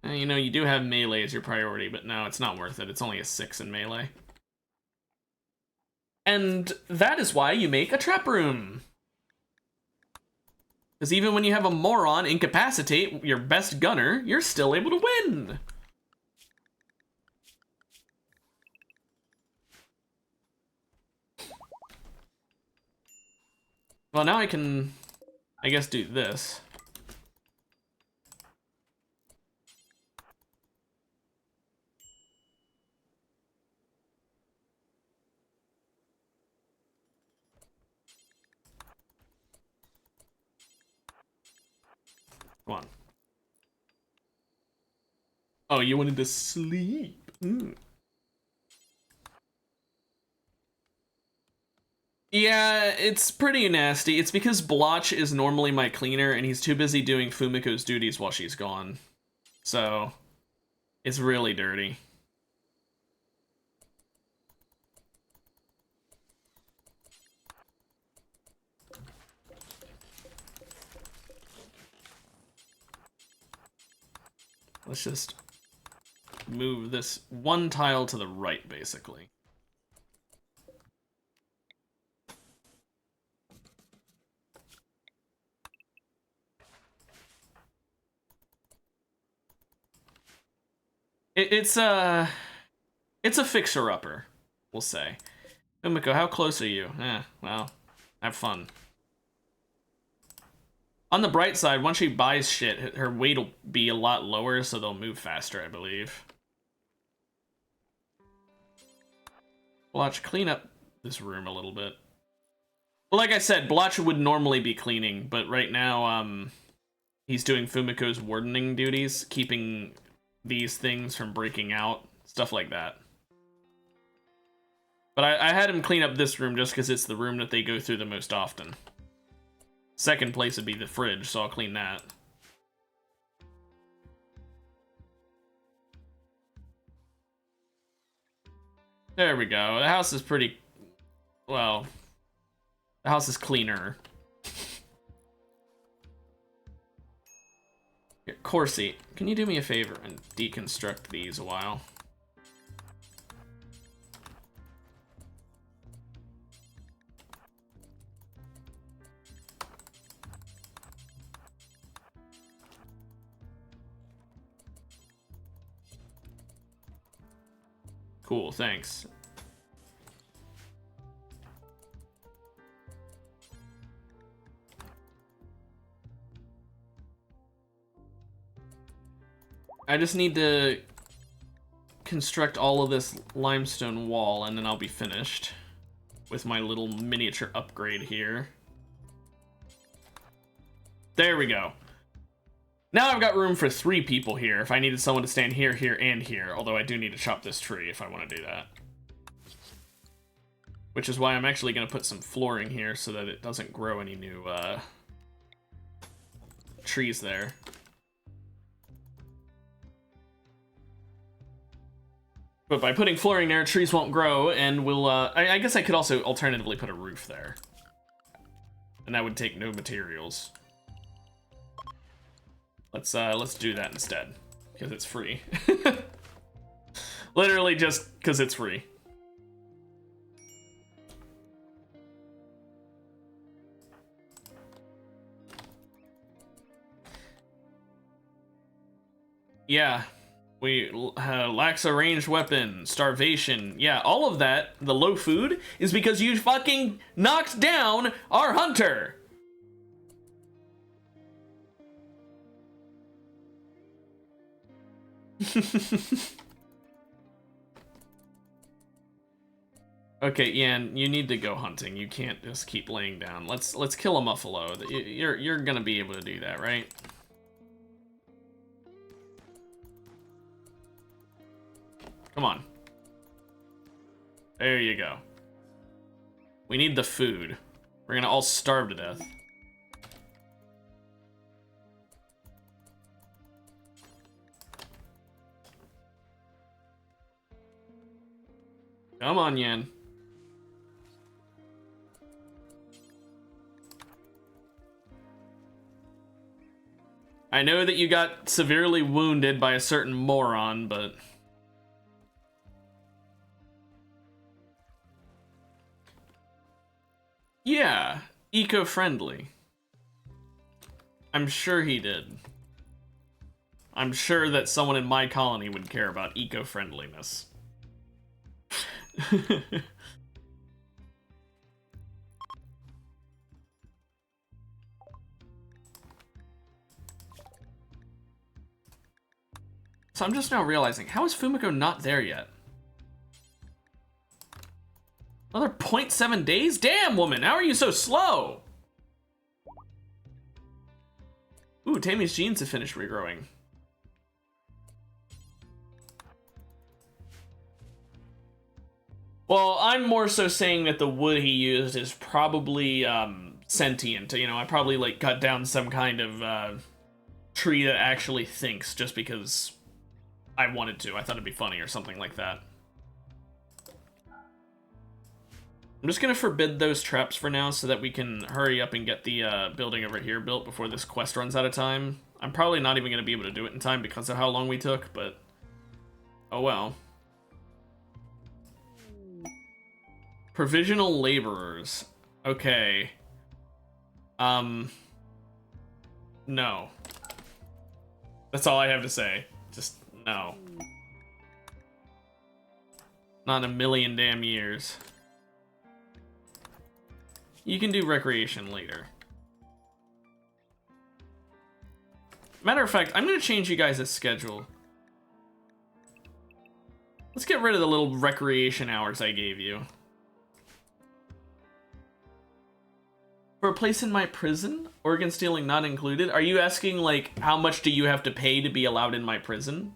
You know, you do have melee as your priority, but no, it's not worth it. It's only a 6 in melee. And that is why you make a trap room. Because even when you have a moron incapacitate your best gunner, you're still able to win. Well, now I can, I guess, do this. Come on. Oh, you wanted to sleep? Yeah, it's pretty nasty. It's because Blotch is normally my cleaner, and he's too busy doing Fumiko's duties while she's gone. So, it's really dirty. Let's just move this one tile to the right, basically. It's a fixer-upper, we'll say. Umiko, how close are you? Well, have fun. On the bright side, once she buys shit, her weight will be a lot lower, so they'll move faster, I believe. Blotch, clean up this room a little bit. Well, like I said, Blotch would normally be cleaning, but right now, he's doing Fumiko's wardening duties, keeping these things from breaking out, stuff like that. But I had him clean up this room just because it's the room that they go through the most often. Second place would be the fridge, so I'll clean that. There we go. The house is pretty... Well... The house is cleaner. Here, Corsi, can you do me a favor and deconstruct these a while? Cool, thanks. I just need to construct all of this limestone wall and then I'll be finished with my little miniature upgrade here. There we go. Now I've got room for 3 people here if I needed someone to stand here, here, and here, although I do need to chop this tree if I want to do that. Which is why I'm actually going to put some flooring here so that it doesn't grow any new trees there. But by putting flooring there, trees won't grow, and we'll, I guess I could also alternatively put a roof there. And that would take no materials. Let's do that instead, because it's free. Literally just because it's free. Yeah, we lacks a ranged weapon, starvation. Yeah, all of that, the low food, is because you fucking knocked down our hunter. Okay, Yan, you need to go hunting. You can't just keep laying down. Let's kill a muffalo. You're gonna be able to do that, right? Come on. There you go. We need the food. We're gonna all starve to death. Come on, Yan. I know that you got severely wounded by a certain moron, but... Yeah, eco-friendly. I'm sure he did. I'm sure that someone in my colony would care about eco-friendliness. So I'm just now realizing, how is Fumiko not there yet? Another 0.7 days? Damn, woman, how are you so slow? Ooh, Tammy's genes have finished regrowing. Well, I'm more so saying that the wood he used is probably sentient. You know, I probably like cut down some kind of tree that actually thinks just because I wanted to. I thought it'd be funny or something like that. I'm just gonna forbid those traps for now so that we can hurry up and get the building over here built before this quest runs out of time. I'm probably not even gonna be able to do it in time because of how long we took, but oh well. Provisional laborers. Okay. No. That's all I have to say. Just no. Not in a million damn years. You can do recreation later. Matter of fact, I'm gonna change you guys' schedule. Let's get rid of the little recreation hours I gave you. For a place in my prison? Organ stealing not included? Are you asking, like, how much do you have to pay to be allowed in my prison?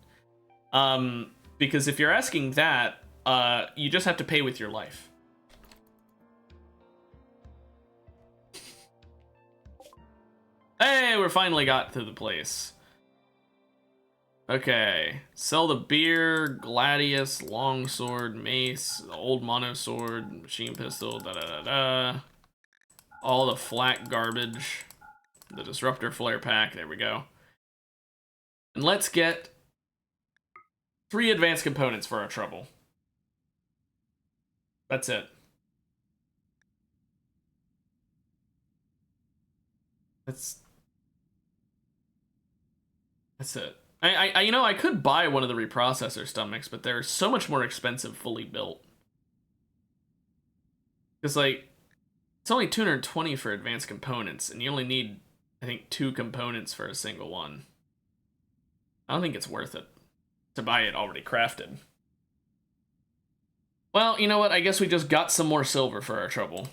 Because if you're asking that, you just have to pay with your life. Hey, we finally got to the place. Okay, sell the beer, gladius, longsword, mace, the old monosword, machine pistol, da-da-da-da. All the flak garbage. The disruptor flare pack, there we go. And let's get 3 advanced components for our trouble. That's it. That's it. You know, I could buy one of the reprocessor stomachs, but they're so much more expensive fully built. Because, like, it's only 220 for advanced components, and you only need, I think, 2 components for a single one. I don't think it's worth it to buy it already crafted. Well, you know what? I guess we just got some more silver for our trouble.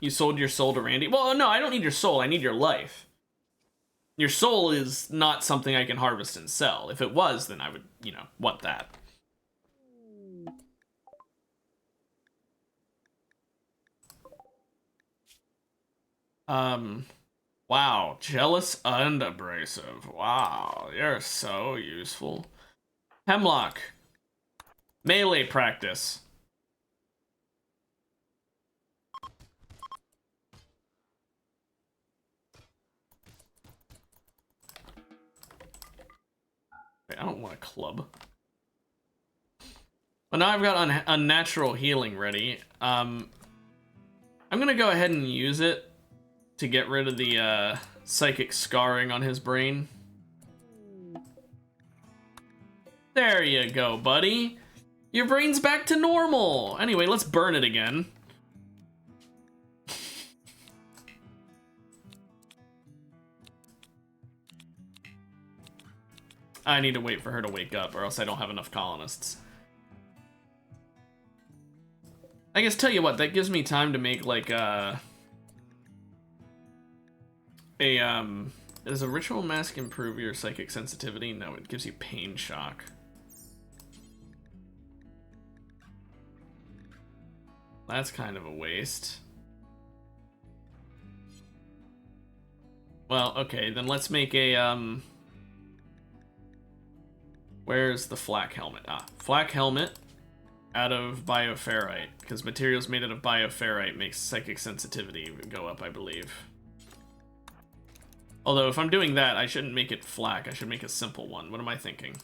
You sold your soul to Randy? Well, no, I don't need your soul. I need your life. Your soul is not something I can harvest and sell. If it was, then I would, you know, want that. Wow. Jealous and abrasive. Wow, you're so useful. Hemlock. Melee practice. I don't want a club. Well, now I've got unnatural healing ready. I'm gonna go ahead and use it to get rid of the psychic scarring on his brain. There you go, buddy. Your brain's back to normal. Anyway, let's burn it again. I need to wait for her to wake up, or else I don't have enough colonists. I guess, tell you what, that gives me time to make, like, does a ritual mask improve your psychic sensitivity? No, it gives you pain shock. That's kind of a waste. Well, okay, then let's make a, where's the flak helmet? Ah, flak helmet out of bioferrite, because materials made out of bioferrite makes psychic sensitivity go up, I believe. Although, if I'm doing that, I shouldn't make it flak. I should make a simple one. What am I thinking?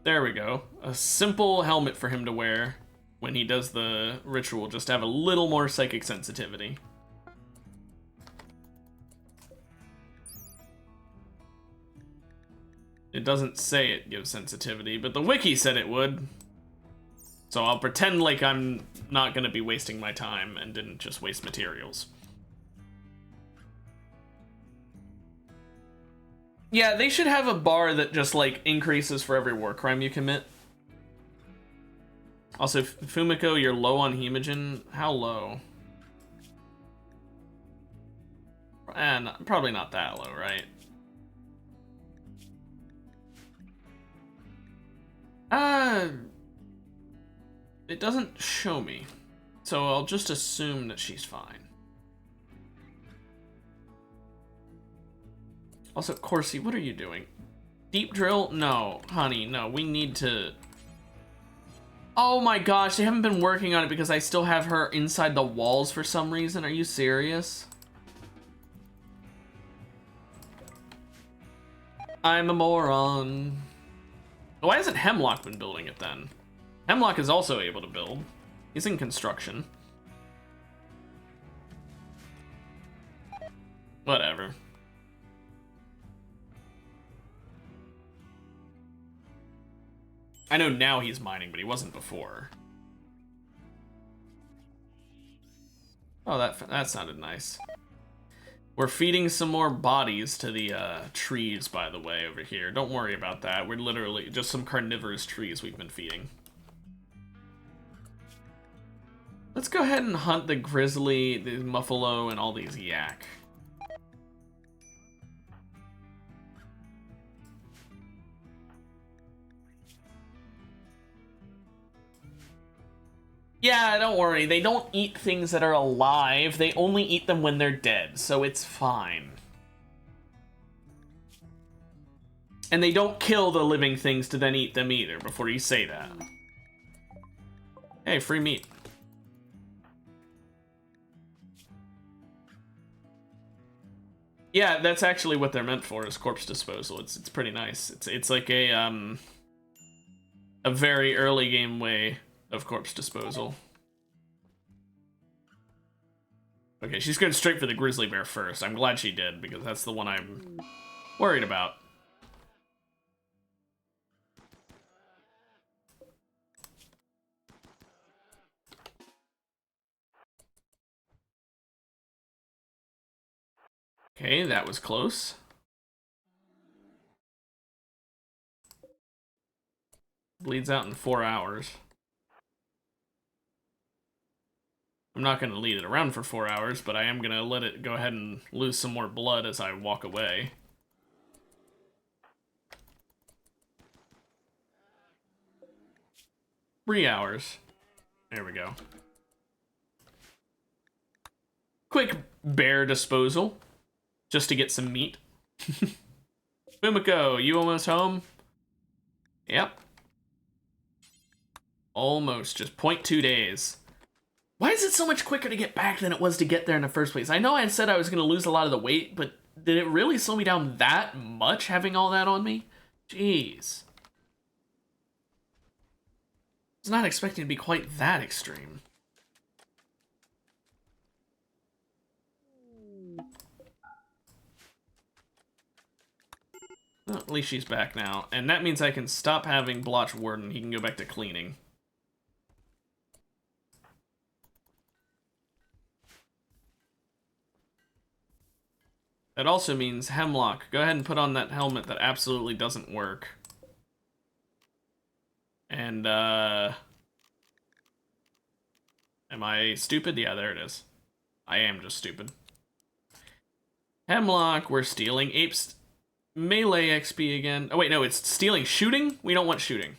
There we go. A simple helmet for him to wear when he does the ritual, just to have a little more psychic sensitivity. It doesn't say it gives sensitivity, but the wiki said it would. So I'll pretend like I'm not going to be wasting my time and didn't just waste materials. Yeah, they should have a bar that just, like, increases for every war crime you commit. Also, Fumiko, you're low on hemogen. How low? Probably not that low, right? It doesn't show me, so I'll just assume that she's fine. Also, Corsi, what are you doing? Deep drill? No, honey, no, we need to... Oh my gosh, they haven't been working on it because I still have her inside the walls for some reason. Are you serious? I'm a moron. Why hasn't Hemlock been building it then? Hemlock is also able to build. He's in construction. Whatever. I know now he's mining, but he wasn't before. Oh, that sounded nice. We're feeding some more bodies to the trees, by the way, over here. Don't worry about that. We're literally just some carnivorous trees we've been feeding. Let's go ahead and hunt the grizzly, the muffalo, and all these yak. Yeah, don't worry. They don't eat things that are alive. They only eat them when they're dead, so it's fine. And they don't kill the living things to then eat them either, before you say that. Hey, free meat. Yeah, that's actually what they're meant for, is corpse disposal. It's pretty nice. It's like a very early game way of corpse disposal. Okay, she's going straight for the grizzly bear first. I'm glad she did, because that's the one I'm worried about. Okay, that was close. Bleeds out in 4 hours. I'm not going to lead it around for 4 hours, but I am going to let it go ahead and lose some more blood as I walk away. Three hours. There we go. Quick bear disposal. Just to get some meat. Fumiko, you almost home? Yep. Almost. Just 0.2 days. Why is it so much quicker to get back than it was to get there in the first place? I know I said I was going to lose a lot of the weight, but did it really slow me down that much having all that on me? Jeez. I was not expecting to be quite that extreme. Well, at least she's back now. And that means I can stop having Blotch Warden. He can go back to cleaning. That also means Hemlock. Go ahead and put on that helmet that absolutely doesn't work. And, am I stupid? Yeah, there it is. I am just stupid. Hemlock, we're stealing apes. Melee XP again. Oh, wait, no, it's stealing shooting? We don't want shooting.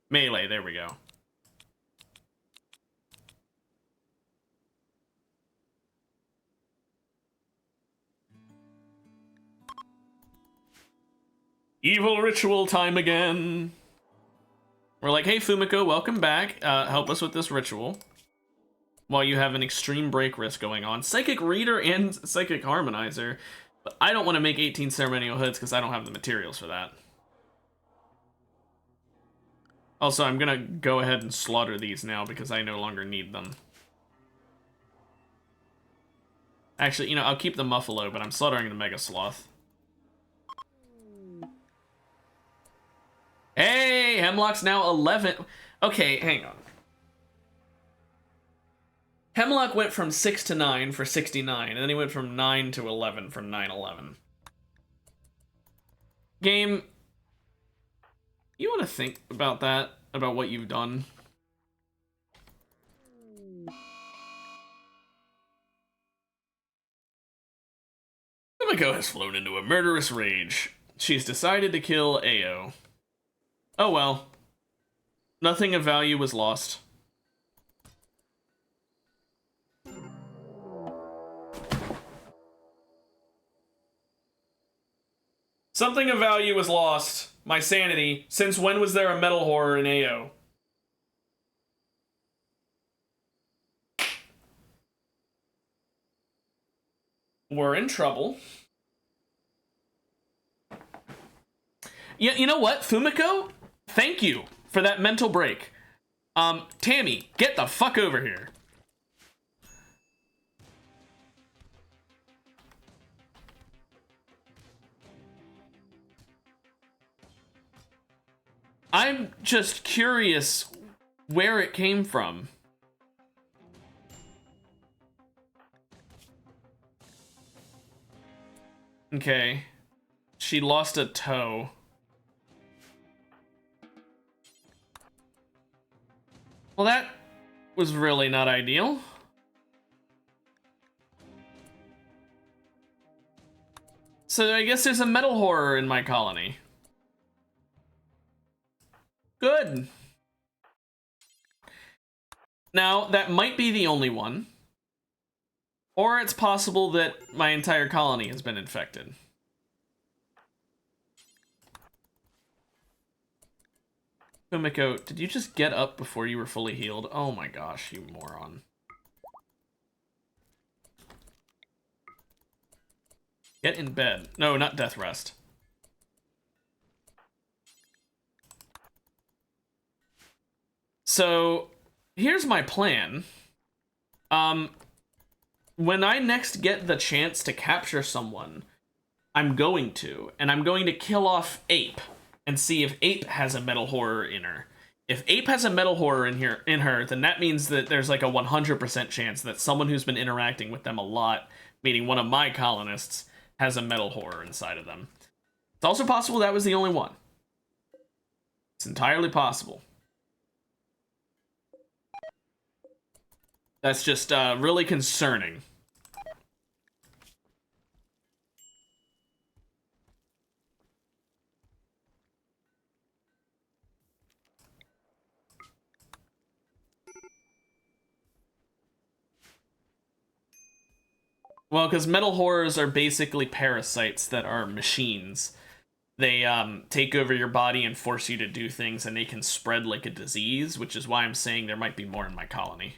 Melee, there we go. Evil ritual time again. We're like, hey, Fumiko, welcome back. Help us with this ritual. While you have an extreme break risk going on. Psychic Reader and Psychic Harmonizer. But I don't want to make 18 ceremonial hoods because I don't have the materials for that. Also, I'm going to go ahead and slaughter these now because I no longer need them. Actually, you know, I'll keep the Muffalo, but I'm slaughtering the Mega Sloth. Hey, Hemlock's now 11. Okay, hang on. Hemlock went from 6 to 9 for 69, and then he went from 9 to 11 from 9-11. Game, you want to think about that? About what you've done? Fumiko has flown into a murderous rage. She's decided to kill Ao. Oh well. Nothing of value was lost. Something of value was lost. My sanity. Since when was there a metal horror in AO? We're in trouble. Yeah, you know what, Fumiko? Thank you for that mental break. Tammy, get the fuck over here. I'm just curious where it came from. Okay. She lost a toe. Well, that was really not ideal. So I guess there's a metal horror in my colony. Good. Now, that might be the only one. Or it's possible that my entire colony has been infected. Fumiko, did you just get up before you were fully healed? Oh my gosh, you moron. Get in bed. No, not death rest. So, here's my plan. When I next get the chance to capture someone, I'm going to kill off Ape and see if Ape has a metal horror in her. If Ape has a metal horror in her, then that means that there's like a 100% chance that someone who's been interacting with them a lot, meaning one of my colonists, has a metal horror inside of them. It's also possible that was the only one. It's entirely possible. That's just really concerning. Well, because metal horrors are basically parasites that are machines. They take over your body and force you to do things, and they can spread like a disease, which is why I'm saying there might be more in my colony.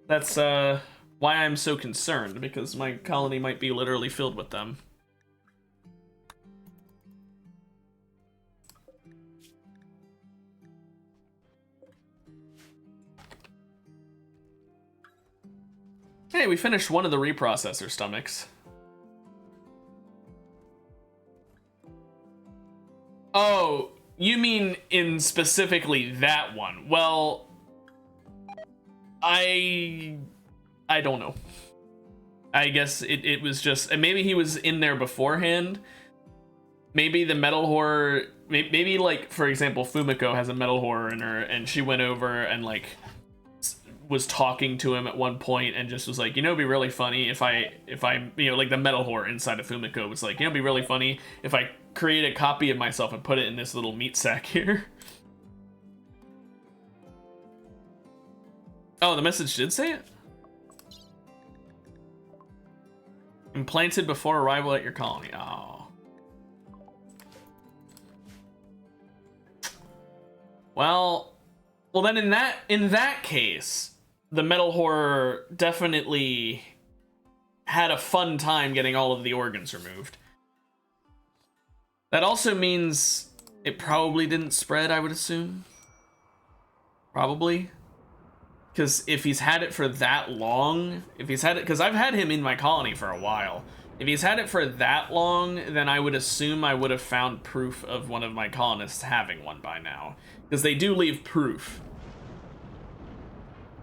That's why I'm so concerned, because my colony might be literally filled with them. Hey, we finished one of the reprocessor stomachs. Oh, you mean in specifically that one? Well, I don't know. I guess it was just, and maybe he was in there beforehand. Maybe the metal horror, maybe like, for example, Fumiko has a metal horror in her, and she went over and like was talking to him at one point and just was like, you know, it'd be really funny if I, you know, like the metal horror inside of Fumiko was like, you know, it'd be really funny if I create a copy of myself and put it in this little meat sack here. Oh, the message did say it? Implanted before arrival at your colony. Oh. Well, then in that case, the metal horror definitely had a fun time getting all of the organs removed. That also means it probably didn't spread, I would assume. Probably. Because if he's had it for that long, because I've had him in my colony for a while. If he's had it for that long, then I would assume I would have found proof of one of my colonists having one by now. Because they do leave proof.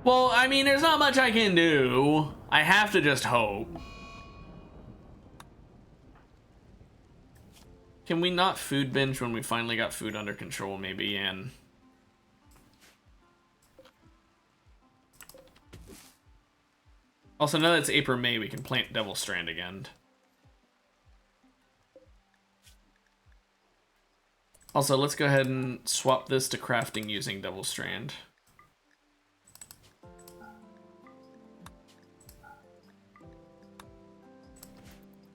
Well, I mean, there's not much I can do. I have to just hope. Can we not food binge when we finally got food under control, maybe, Yan? Also, now that it's April, May, we can plant Devil Strand again. Also, let's go ahead and swap this to crafting using Devil Strand.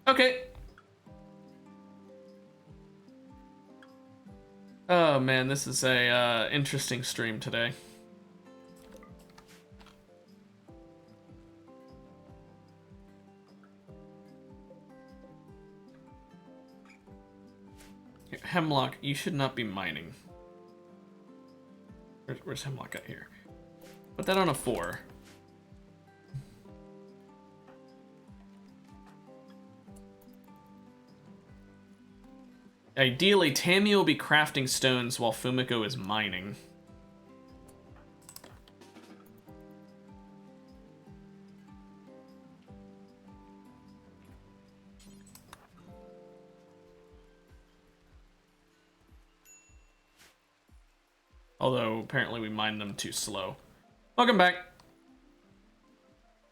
Okay. Oh man, this is a interesting stream today. Hemlock, you should not be mining. Where's Hemlock at here? Put that on a 4. Ideally, Tammy will be crafting stones while Fumiko is mining. Although, apparently we mined them too slow. Welcome back.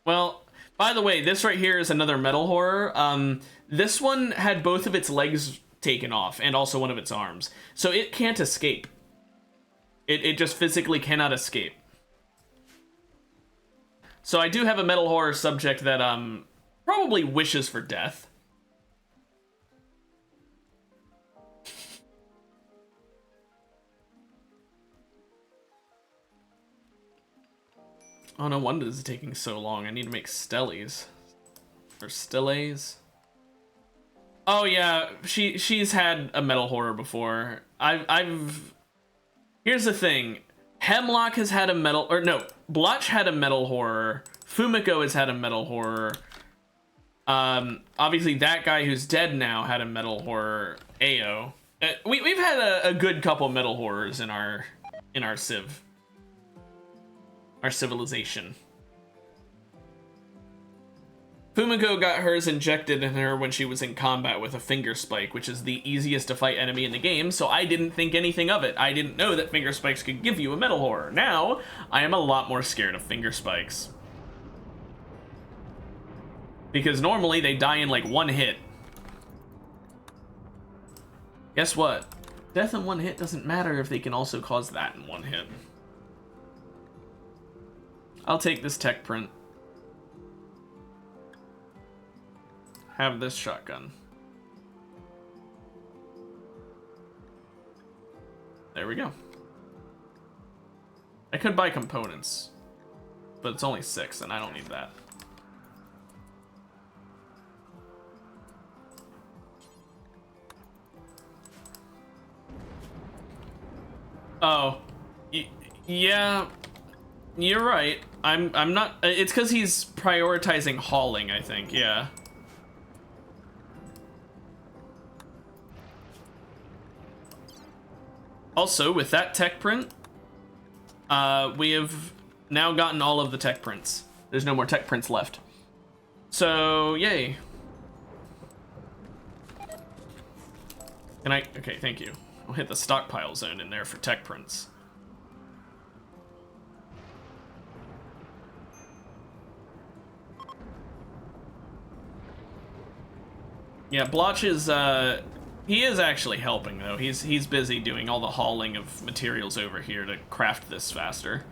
Well, by the way, this right here is another metal horror. This one had both of its legs taken off and also one of its arms. So it can't escape. It just physically cannot escape. So I do have a metal horror subject that probably wishes for death. Oh, no wonder this is taking so long. I need to make stellies. Or stellays. Oh yeah, she's had a metal horror before. Here's the thing. Hemlock has had a metal, or no, Blotch had a metal horror. Fumiko has had a metal horror. Obviously that guy who's dead now had a metal horror. Ao. We've had a good couple metal horrors in our civ. Our civilization. Fumiko got hers injected in her when she was in combat with a finger spike, which is the easiest to fight enemy in the game, so I didn't think anything of it. I didn't know that finger spikes could give you a metal horror. Now, I am a lot more scared of finger spikes. Because normally they die in like one hit. Guess what? Death in one hit doesn't matter if they can also cause that in one hit. I'll take this tech print. Have this shotgun. There we go. I could buy components, but it's only 6 and I don't need that. Oh, yeah, you're right. I'm not. It's because he's prioritizing hauling, I think. Yeah. Also, with that tech print, we have now gotten all of the tech prints. There's no more tech prints left. So, yay. Can I? Okay, thank you. I'll hit the stockpile zone in there for tech prints. Yeah, Blotch is, he is actually helping, though. He's busy doing all the hauling of materials over here to craft this faster.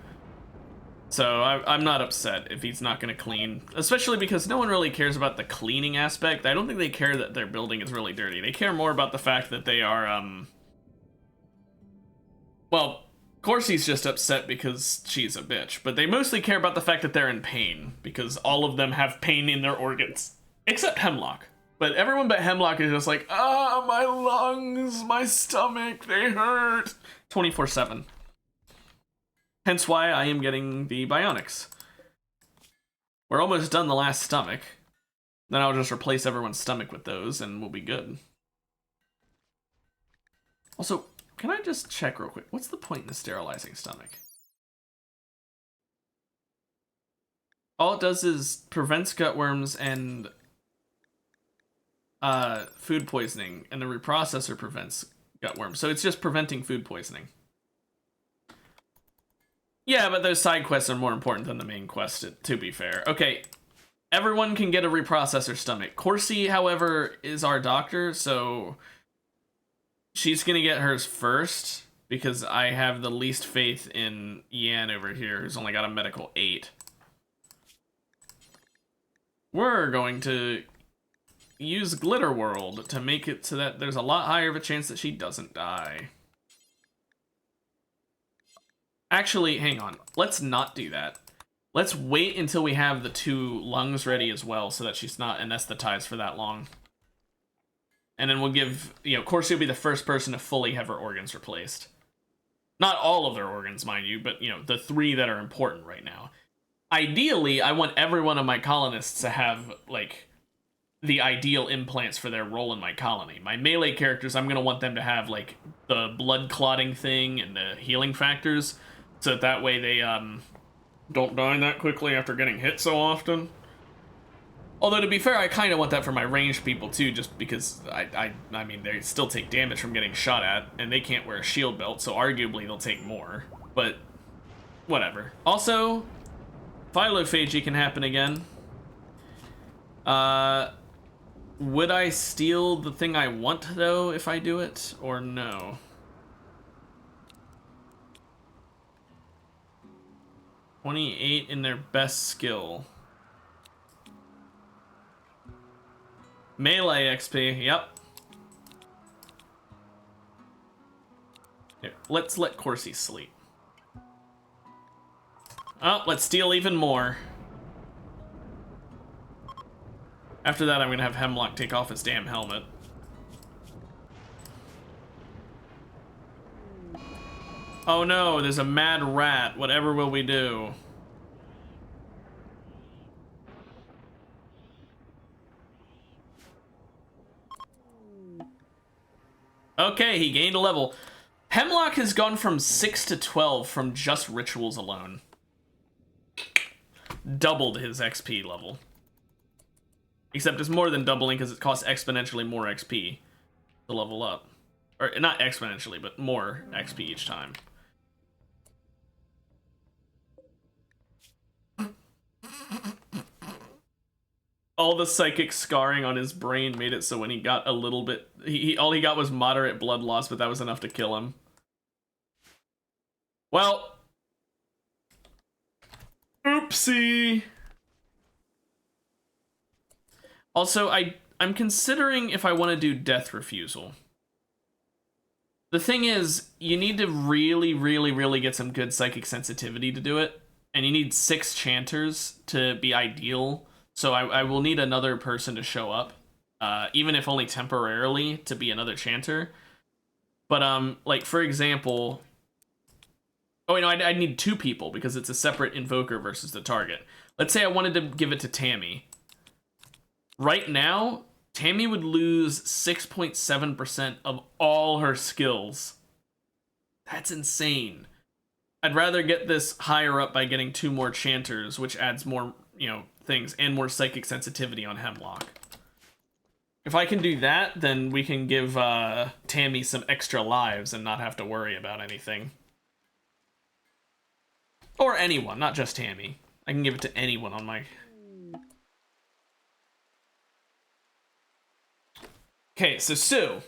So I'm not upset if he's not going to clean, especially because no one really cares about the cleaning aspect. I don't think they care that their building is really dirty. They care more about the fact that they are, well, Corsi's just upset because she's a bitch, but they mostly care about the fact that they're in pain, because all of them have pain in their organs, except Hemlock. But everyone but Hemlock is just like, ah, my lungs, my stomach, they hurt. 24/7. Hence why I am getting the bionics. We're almost done the last stomach. Then I'll just replace everyone's stomach with those and we'll be good. Also, can I just check real quick? What's the point in the sterilizing stomach? All it does is prevents gutworms and food poisoning, and the reprocessor prevents gutworms. So it's just preventing food poisoning. Yeah, but those side quests are more important than the main quest, to be fair. Okay, everyone can get a reprocessor stomach. Corsi, however, is our doctor, so she's gonna get hers first, because I have the least faith in Yan over here, who's only got a medical 8. We're going to use Rimworld to make it so that there's a lot higher of a chance that she doesn't die. Actually, hang on. Let's not do that. Let's wait until we have the 2 lungs ready as well, so that she's not anesthetized for that long. And then we'll give, you know, Corsi will be the first person to fully have her organs replaced. Not all of their organs, mind you, but, you know, the 3 that are important right now. Ideally, I want every one of my colonists to have, like, the ideal implants for their role in my colony. My melee characters, I'm going to want them to have, like, the blood clotting thing and the healing factors, so that way they don't die that quickly after getting hit so often. Although, to be fair, I kind of want that for my ranged people, too, just because, I mean, they still take damage from getting shot at, and they can't wear a shield belt, so arguably they'll take more. But, whatever. Also, phylophagy can happen again. Would I steal the thing I want, though, if I do it, or no? $28 in their best skill. Melee XP, yep. Here, let's let Corsi sleep. Oh, let's steal even more. After that, I'm gonna have Hemlock take off his damn helmet. Oh no, there's a mad rat. Whatever will we do? Okay, he gained a level. Hemlock has gone from 6 to 12 from just rituals alone. Doubled his XP level. Except it's more than doubling because it costs exponentially more XP to level up. Or not exponentially, but more XP each time. All the psychic scarring on his brain made it so when he got a little bit... all he got was moderate blood loss, but that was enough to kill him. Well... Oopsie! Also, I'm considering if I want to do Death Refusal. The thing is, you need to really, really, really get some good psychic sensitivity to do it. And you need 6 chanters to be ideal. So I will need another person to show up. Even if only temporarily, to be another chanter. But, like, for example... Oh, wait, no, I need 2 people, because it's a separate invoker versus the target. Let's say I wanted to give it to Tammy. Right now, Tammy would lose 6.7% of all her skills. That's insane. I'd rather get this higher up by getting 2 more chanters, which adds more, you know, things, and more psychic sensitivity on Hemlock. If I can do that, then we can give Tammy some extra lives and not have to worry about anything. Or anyone, not just Tammy. I can give it to anyone on my... Okay, so Sue,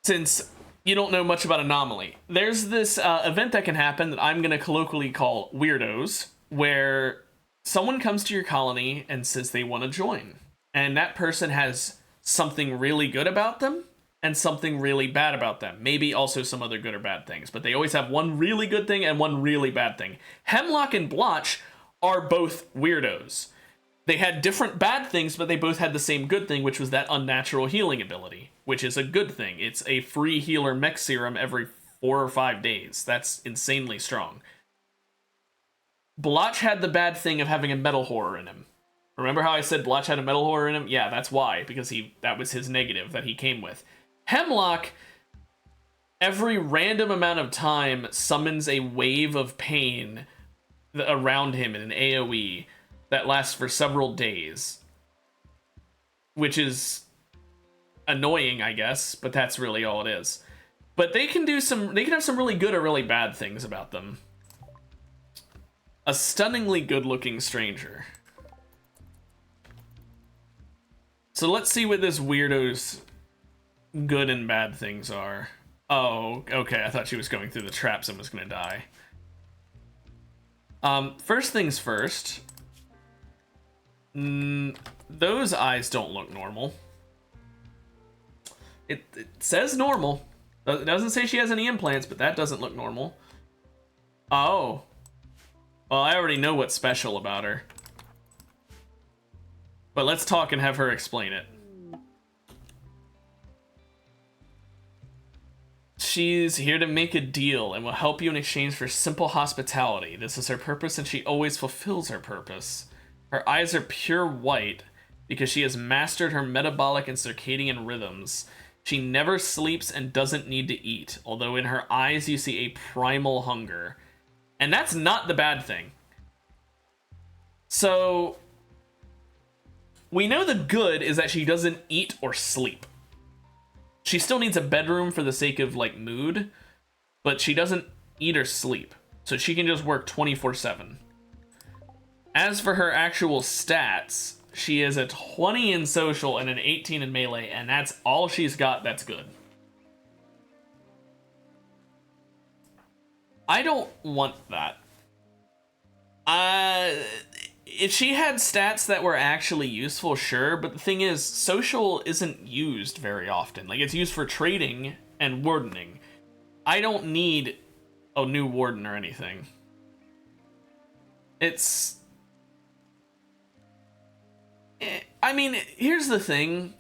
since you don't know much about Anomaly, there's this event that can happen that I'm going to colloquially call Weirdos, where someone comes to your colony and says they want to join. And that person has something really good about them and something really bad about them. Maybe also some other good or bad things, but they always have one really good thing and one really bad thing. Hemlock and Blotch are both weirdos. They had different bad things, but they both had the same good thing, which was that unnatural healing ability, which is a good thing. It's a free healer mech serum every 4 or 5 days. That's insanely strong. Blotch had the bad thing of having a metal horror in him. Remember how I said Blotch had a metal horror in him? Yeah, that's why, because that was his negative that he came with. Hemlock, every random amount of time, summons a wave of pain around him in an AoE that lasts for several days. Which is annoying, I guess, but that's really all it is. But they can have some really good or really bad things about them. A stunningly good-looking stranger. So let's see what this weirdo's good and bad things are. Oh, okay, I thought she was going through the traps and was gonna die. First things first. Those eyes don't look normal. It says normal. It doesn't say she has any implants, but that doesn't look normal. Oh. Well, I already know what's special about her. But let's talk and have her explain it. She's here to make a deal and will help you in exchange for simple hospitality. This is her purpose, and she always fulfills her purpose. Her eyes are pure white because she has mastered her metabolic and circadian rhythms. She never sleeps and doesn't need to eat, although in her eyes you see a primal hunger. And that's not the bad thing. So, We know the good is that she doesn't eat or sleep. She still needs a bedroom for the sake of, like, mood, but she doesn't eat or sleep. So she can just work 24/7. As for her actual stats, she is a 20 in social and an 18 in melee, and that's all she's got that's good. I don't want that. If she had stats that were actually useful, sure, but the thing is, social isn't used very often. Like, it's used for trading and wardening. I don't need a new warden or anything. I mean, here's the thing.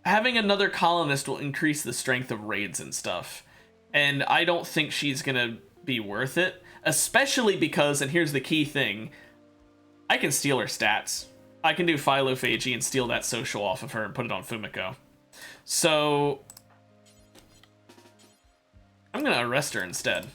Having another colonist will increase the strength of raids and stuff. And I don't think she's gonna be worth it. Especially because, and here's the key thing, I can steal her stats. I can do Philophagy and steal that social off of her and put it on Fumiko. So I'm gonna arrest her instead.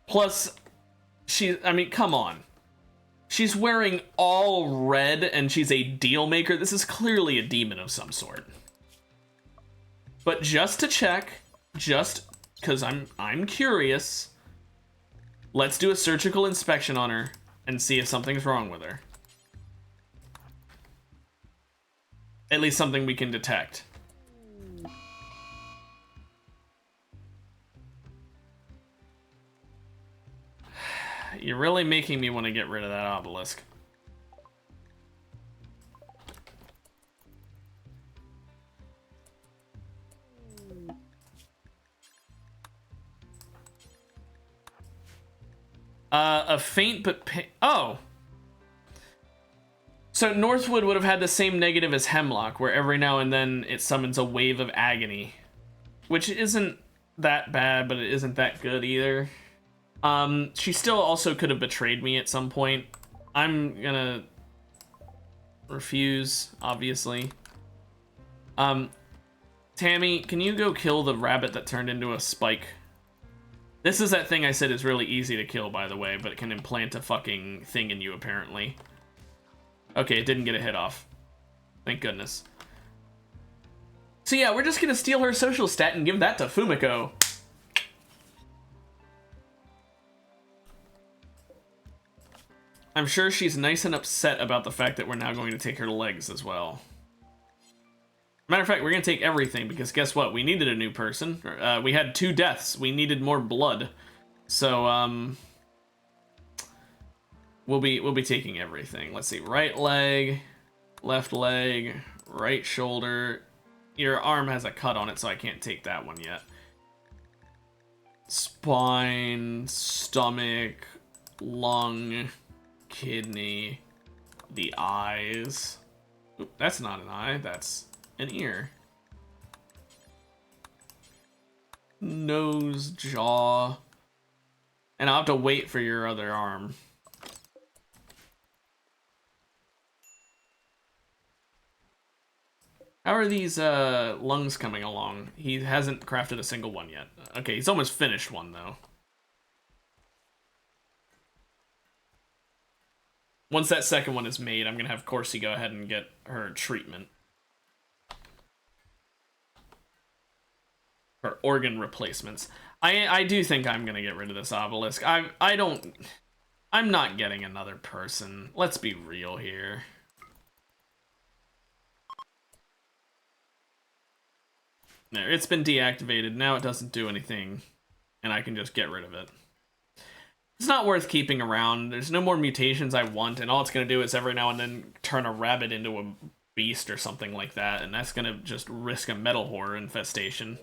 Plus, I mean, come on. She's wearing all red and she's a deal maker. This is clearly a demon of some sort. But just to check, just because I'm curious, let's do a surgical inspection on her and see if something's wrong with her. At least something we can detect. You're really making me want to get rid of that obelisk. A faint but oh. So Northwood would have had the same negative as Hemlock, where every now and then it summons a wave of agony, which isn't that bad, but it isn't that good either. She still also could have betrayed me at some point. I'm gonna refuse, obviously. Tammy, can you go kill the rabbit that turned into a spike? This is that thing I said is really easy to kill, by the way, but it can implant a fucking thing in you, apparently. Okay, it didn't get a hit off. Thank goodness. So yeah, we're just gonna steal her social stat and give that to Fumiko. I'm sure she's nice and upset about the fact that we're now going to take her legs as well. Matter of fact, we're going to take everything, because guess what? We needed a new person. We had 2 deaths. We needed more blood. So, we'll be taking everything. Let's see. Right leg, left leg, right shoulder. Your arm has a cut on it, so I can't take that one yet. Spine, stomach, lung, kidney, the eyes. Oop, that's not an eye, that's an ear. Nose, jaw. And I'll have to wait for your other arm. How are these lungs coming along? He hasn't crafted a single one yet. Okay, he's almost finished one though. Once that second one is made, I'm gonna have Corsi go ahead and get her treatment. Her organ replacements. I do think I'm gonna get rid of this obelisk. I'm not getting another person. Let's be real here. There, it's been deactivated. Now it doesn't do anything, and I can just get rid of it. It's not worth keeping around. There's no more mutations I want, and all it's going to do is every now and then turn a rabbit into a beast or something like that, and that's going to just risk a metal horror infestation.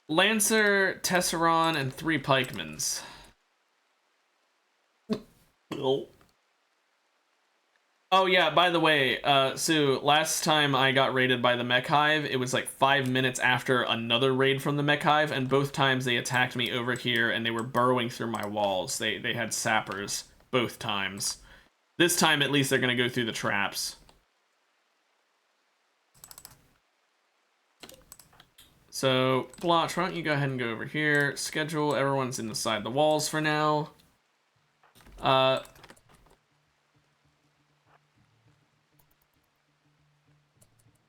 Lancer, Tesseron, and 3 Pikemans. Oh yeah, by the way, so last time I got raided by the Mech Hive, it was like 5 minutes after another raid from the Mech Hive, and both times they attacked me over here and they were burrowing through my walls. They had sappers both times. This time at least they're gonna go through the traps. So, Blotch, why don't you go ahead and go over here, schedule, everyone's inside the walls for now.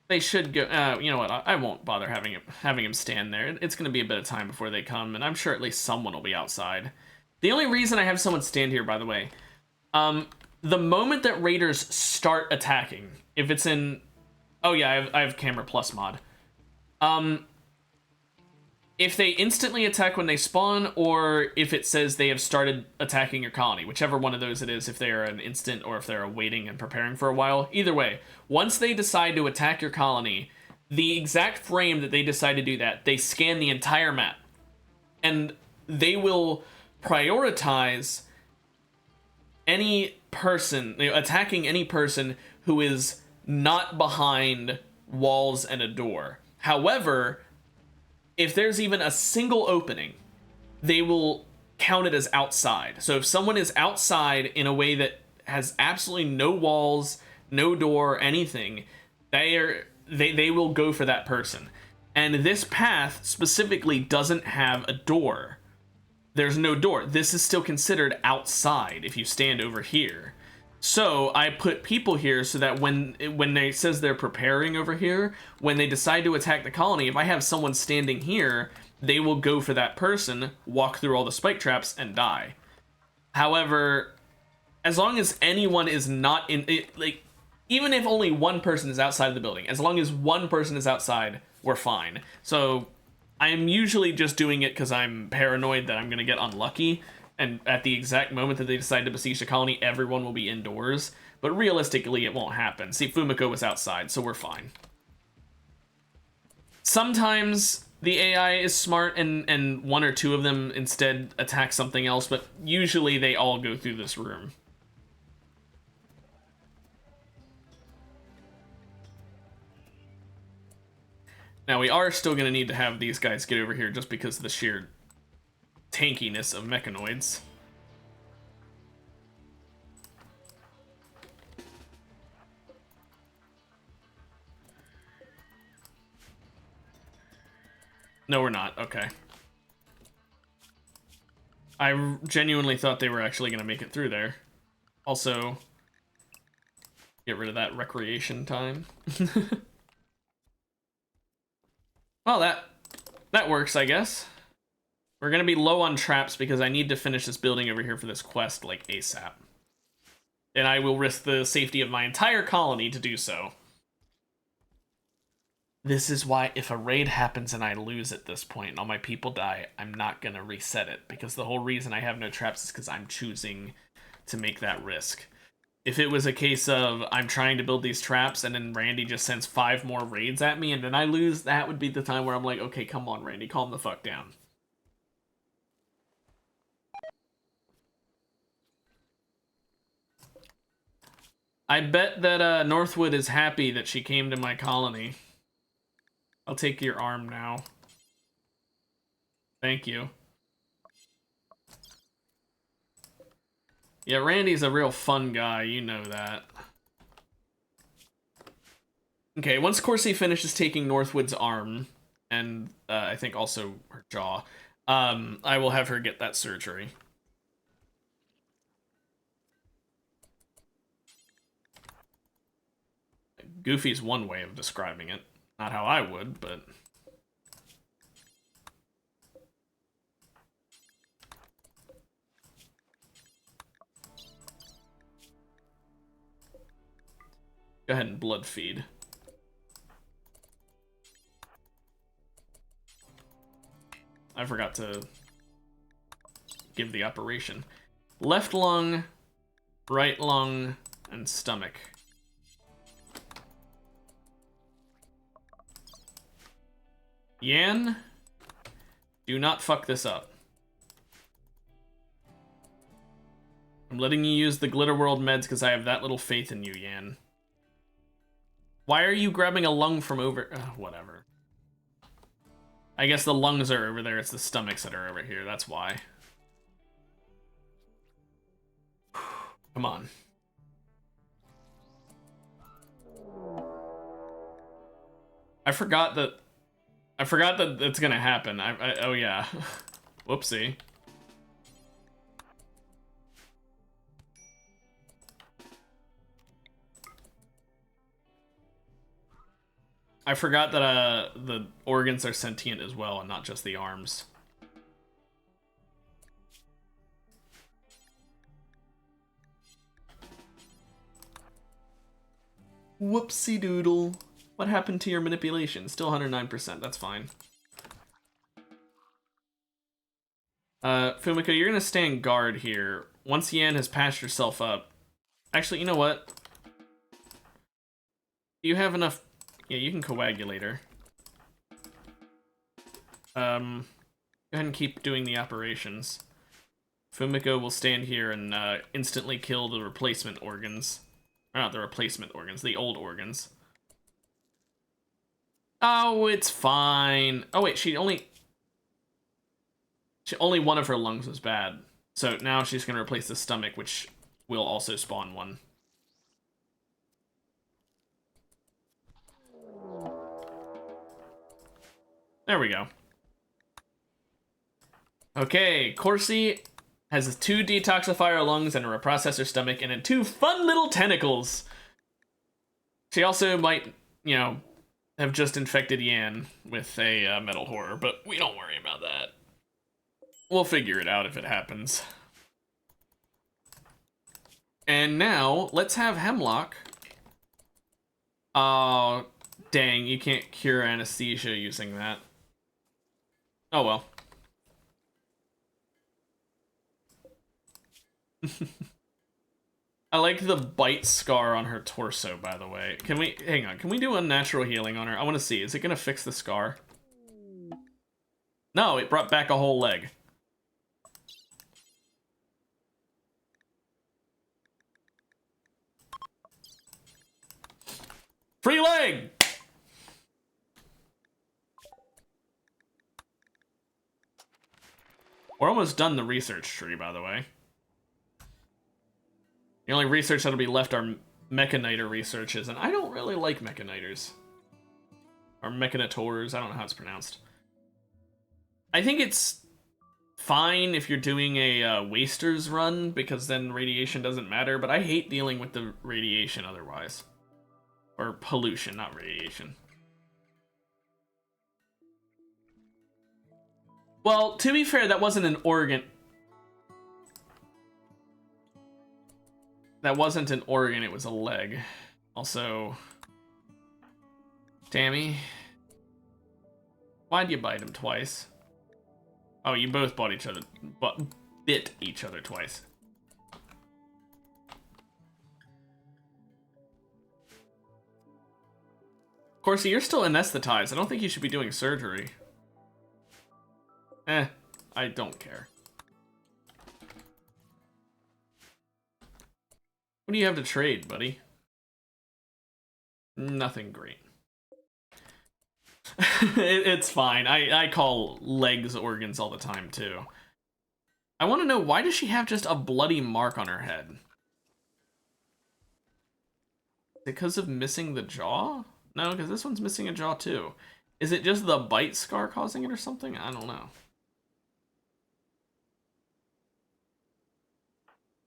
They should go. You know what? I won't bother having him stand there. It's going to be a bit of time before they come, and I'm sure at least someone will be outside. The only reason I have someone stand here, by the way, the moment that raiders start attacking, if it's in, oh yeah, I have camera plus mod. If they instantly attack when they spawn, or if it says they have started attacking your colony, whichever one of those it is, if they are an instant or if they're waiting and preparing for a while. Either way, once they decide to attack your colony, the exact frame that they decide to do that, they scan the entire map. And they will prioritize any person, attacking any person who is not behind walls and a door. However, if there's even a single opening, they will count it as outside. So if someone is outside in a way that has absolutely no walls, no door, anything, they will go for that person. And this path specifically doesn't have a door. There's no door. This is still considered outside if you stand over here. So I put people here so that when they says they're preparing over here, when they decide to attack the colony, if I have someone standing here, they will go for that person, walk through all the spike traps, and die. However, as long as anyone is not in it, like, even if only one person is outside of the building, as long as one person is outside, we're fine. So I'm usually just doing it because I'm paranoid that I'm gonna get unlucky, and at the exact moment that they decide to besiege the colony, everyone will be indoors. But realistically, it won't happen. See, Fumiko was outside, so we're fine. Sometimes the AI is smart and one or two of them instead attack something else, but usually they all go through this room. Now, we are still going to need to have these guys get over here just because of the sheer tankiness of mechanoids. No, we're not. Okay. I genuinely thought they were actually going to make it through there. Also, get rid of that recreation time. Well, that works, I guess. We're gonna be low on traps because I need to finish this building over here for this quest, like, ASAP. And I will risk the safety of my entire colony to do so. This is why if a raid happens and I lose at this point and all my people die, I'm not gonna reset it. Because the whole reason I have no traps is because I'm choosing to make that risk. If it was a case of I'm trying to build these traps and then Randy just sends 5 more raids at me and then I lose, that would be the time where I'm like, okay, come on, Randy, calm the fuck down. I bet that Northwood is happy that she came to my colony. I'll take your arm now. Thank you. Yeah, Randy's a real fun guy, you know that. Okay, once Corsi finishes taking Northwood's arm, and I think also her jaw, I will have her get that surgery. Goofy's one way of describing it. Not how I would, but... Go ahead and blood feed. I forgot to give the operation. Left lung, right lung, and stomach. Yan, do not fuck this up. I'm letting you use the Glitter World meds because I have that little faith in you, Yan. Why are you grabbing a lung from over... whatever. I guess the lungs are over there. It's the stomachs that are over here. That's why. Come on. I forgot that it's gonna happen. Oh yeah. Whoopsie. I forgot that the organs are sentient as well and not just the arms. Whoopsie doodle. What happened to your manipulation? Still 109%, that's fine. Fumiko, you're gonna stand guard here. Once Yan has patched herself up. Actually, you know what? Do you have enough? Yeah, you can coagulate her. Go ahead and keep doing the operations. Fumiko will stand here and instantly kill the replacement organs. Or not the replacement organs, the old organs. Oh, it's fine. Oh wait, only one of her lungs was bad. So now she's gonna replace the stomach, which will also spawn one. There we go. Okay, Corsi has 2 detoxifier lungs and a reprocessor stomach and 2 fun little tentacles. She also might, you know, have just infected Yan with a metal horror, but we don't worry about that. We'll figure it out if it happens. And now, let's have Hemlock. Oh, dang, you can't cure anesthesia using that. Oh well. I like the bite scar on her torso, by the way. Hang on, can we do unnatural healing on her? I want to see, is it gonna fix the scar? No, it brought back a whole leg. Free leg! We're almost done the research tree, by the way. The only research that'll be left are Mechaniter researches, and I don't really like Mechanitors. Or Mechanitors, I don't know how it's pronounced. I think it's fine if you're doing a Wasters run, because then radiation doesn't matter, but I hate dealing with the radiation otherwise. Or pollution, not radiation. Well, to be fair, that wasn't an organ. That wasn't an organ, it was a leg. Also, Tammy, why'd you bite him twice? Oh, you both bit each other twice. Corsi, you're still anesthetized. I don't think you should be doing surgery. I don't care. What do you have to trade, buddy? Nothing great. It's fine. I call legs organs all the time, too. I want to know, why does she have just a bloody mark on her head? Is it because of missing the jaw? No, because this one's missing a jaw, too. Is it just the bite scar causing it or something? I don't know.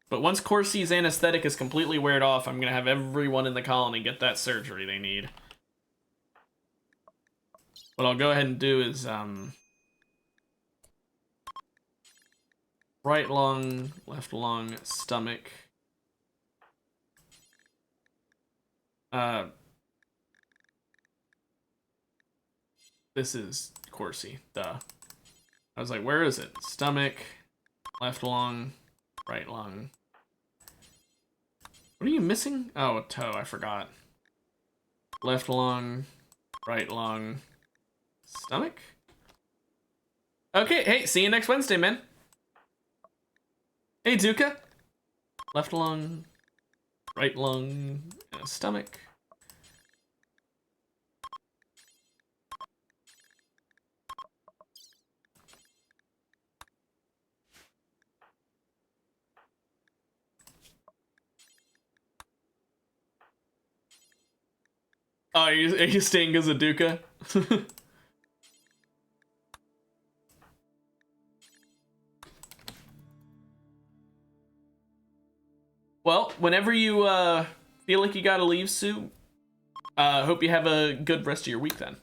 But once Corsi's anesthetic is completely weared off, I'm going to have everyone in the colony get that surgery they need. What I'll go ahead and do is, right lung, left lung, stomach. This is Corsi, duh. I was like, where is it? Stomach, left lung, right lung. What are you missing? Oh, a toe, I forgot. Left lung, right lung, stomach? Okay, hey, see you next Wednesday, man. Hey, Zuka. left lung, right lung, and a stomach. Oh, are you staying Gazaduka? Well, whenever you feel like you gotta leave, Sue, hope you have a good rest of your week then.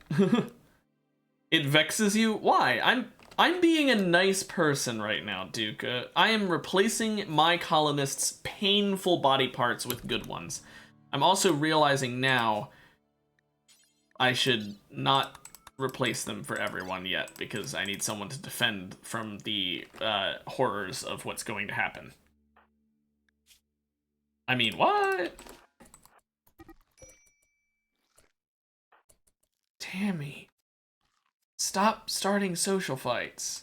It vexes you? Why? I'm being a nice person right now, Duke. I am replacing my colonists' painful body parts with good ones. I'm also realizing now I should not replace them for everyone yet, because I need someone to defend from the horrors of what's going to happen. I mean, what? Tammy. Stop starting social fights.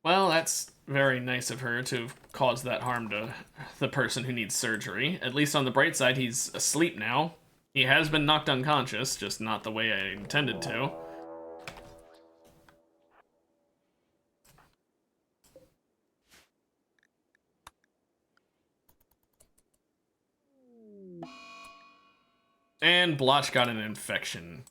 Well, that's very nice of her to have caused that harm to the person who needs surgery. At least on the bright side, he's asleep now. He has been knocked unconscious, just not the way I intended to. And Blotch got an infection.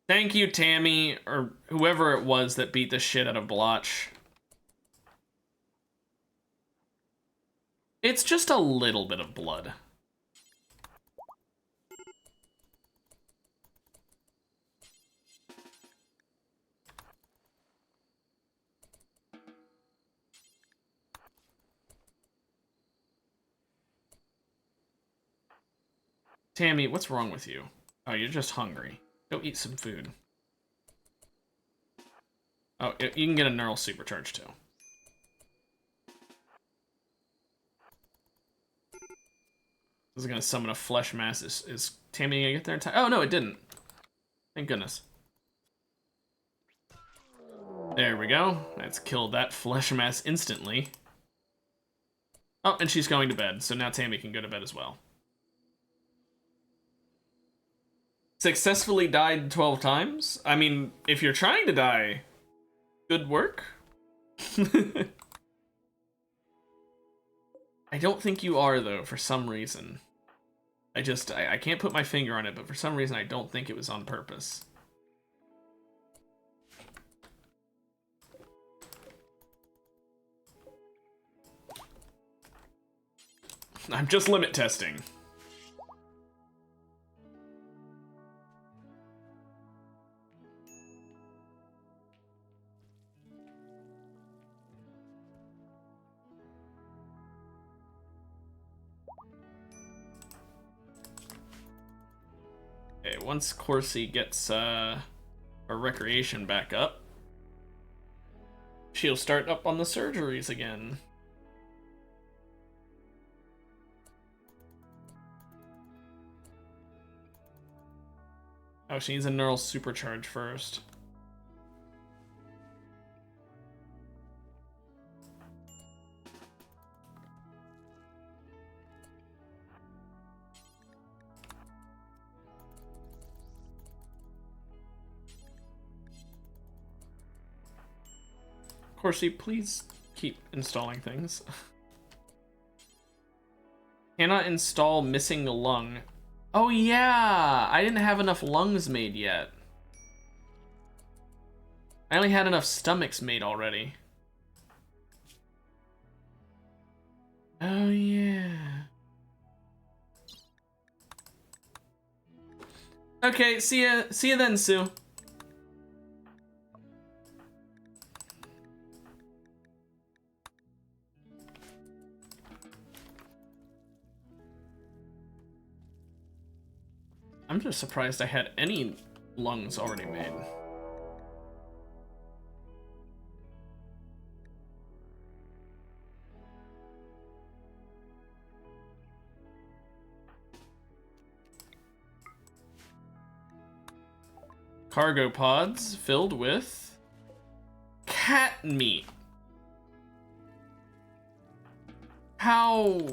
Thank you, Tammy, or whoever it was that beat the shit out of Blotch. It's just a little bit of blood. Tammy, what's wrong with you? Oh, you're just hungry. Go eat some food. Oh, you can get a neural supercharge too. This is gonna summon a flesh mass. Is Tammy gonna get there in time? Oh no, it didn't. Thank goodness. There we go. That's killed that flesh mass instantly. Oh, and she's going to bed, so now Tammy can go to bed as well. Successfully died 12 times? I mean, if you're trying to die, good work. I don't think you are, though, for some reason. I can't put my finger on it, but for some reason I don't think it was on purpose. I'm just limit testing. Okay, once Corsi gets her recreation back up, she'll start up on the surgeries again. Oh, she needs a neural supercharge first. Corsi, please keep installing things. Cannot install missing lung. Oh yeah, I didn't have enough lungs made yet. I only had enough stomachs made already. Oh yeah. Okay, see ya then, Sue. I'm just surprised I had any lungs already made. cargo pods filled with cat meat. How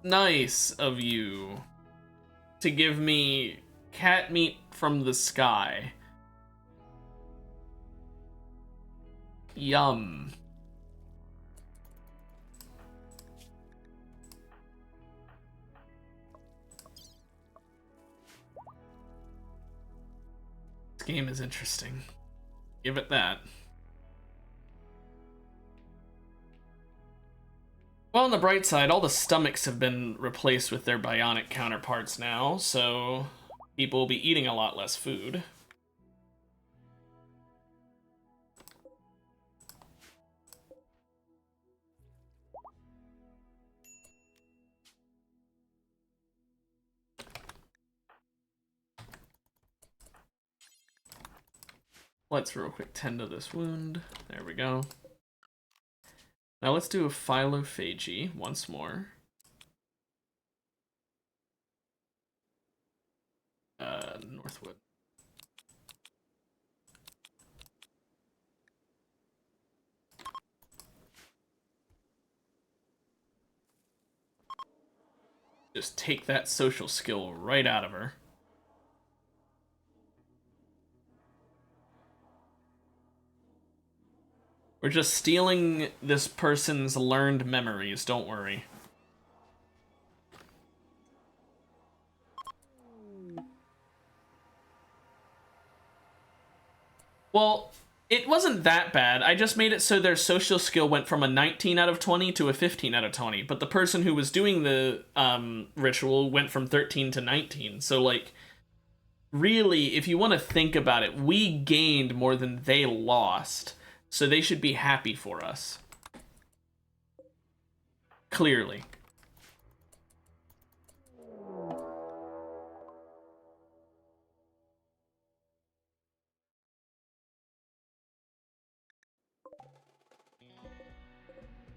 nice of you to give me cat meat from the sky. Yum. This game is interesting. Give it that. Well, on the bright side, all the stomachs have been replaced with their bionic counterparts now, so people will be eating a lot less food. Let's real quick tend to this wound. There we go. Now let's do a phylophagy once more. Northwood. Just take that social skill right out of her. We're just stealing this person's learned memories, don't worry. Well, it wasn't that bad. I just made it so their social skill went from a 19 out of 20 to a 15 out of 20. But the person who was doing the ritual went from 13 to 19. So, like, really, if you want to think about it, we gained more than they lost. So they should be happy for us. Clearly.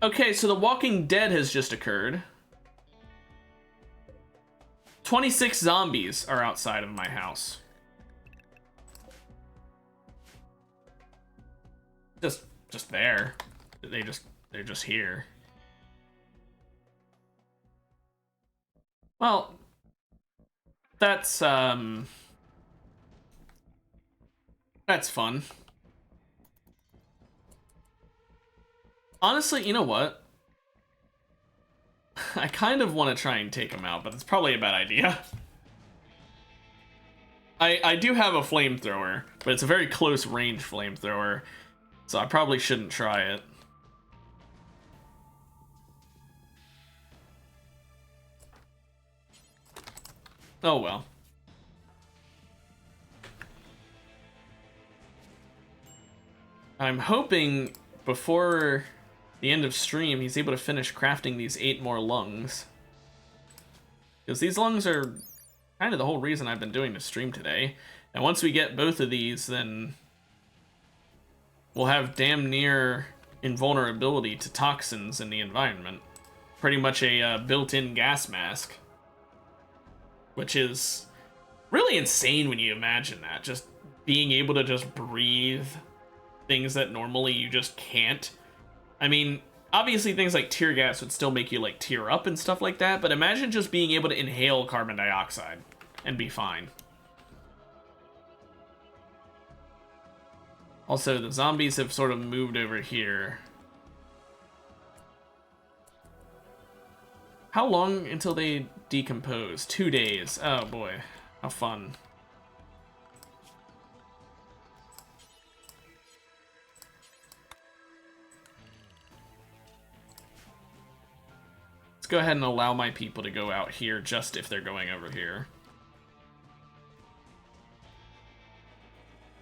Okay, so The Walking Dead has just occurred. 26 zombies are outside of my house. Just there. They're just here. Well, that's fun. Honestly, you know what? I kind of want to try and take him out, but it's probably a bad idea. I do have a flamethrower, but it's a very close range flamethrower, so I probably shouldn't try it. Oh well. I'm hoping before the end of stream he's able to finish crafting these 8 more lungs. Because these lungs are kind of the whole reason I've been doing the stream today. And once we get both of these, then we'll have damn near invulnerability to toxins in the environment. Pretty much a built-in gas mask. Which is really insane when you imagine that. Just being able to just breathe things that normally you just can't. I mean, obviously things like tear gas would still make you like tear up and stuff like that, but imagine just being able to inhale carbon dioxide and be fine. Also, the zombies have sort of moved over here. How long until they decompose? 2 days. Oh boy, how fun. Let's go ahead and allow my people to go out here just if they're going over here.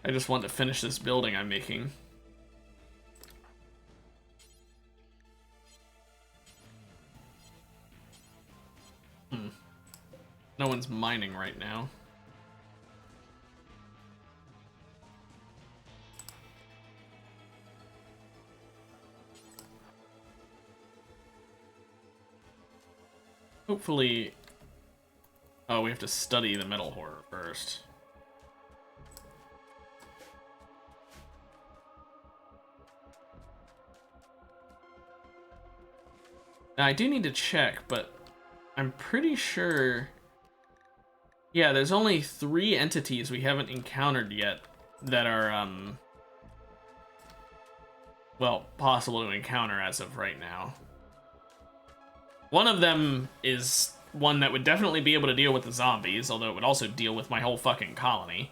I just want to finish this building I'm making. No one's mining right now. Hopefully... Oh, we have to study the metal horror first. Now, I do need to check, but I'm pretty sure... Yeah, there's only 3 entities we haven't encountered yet that are, well, possible to encounter as of right now. One of them is one that would definitely be able to deal with the zombies, although it would also deal with my whole fucking colony.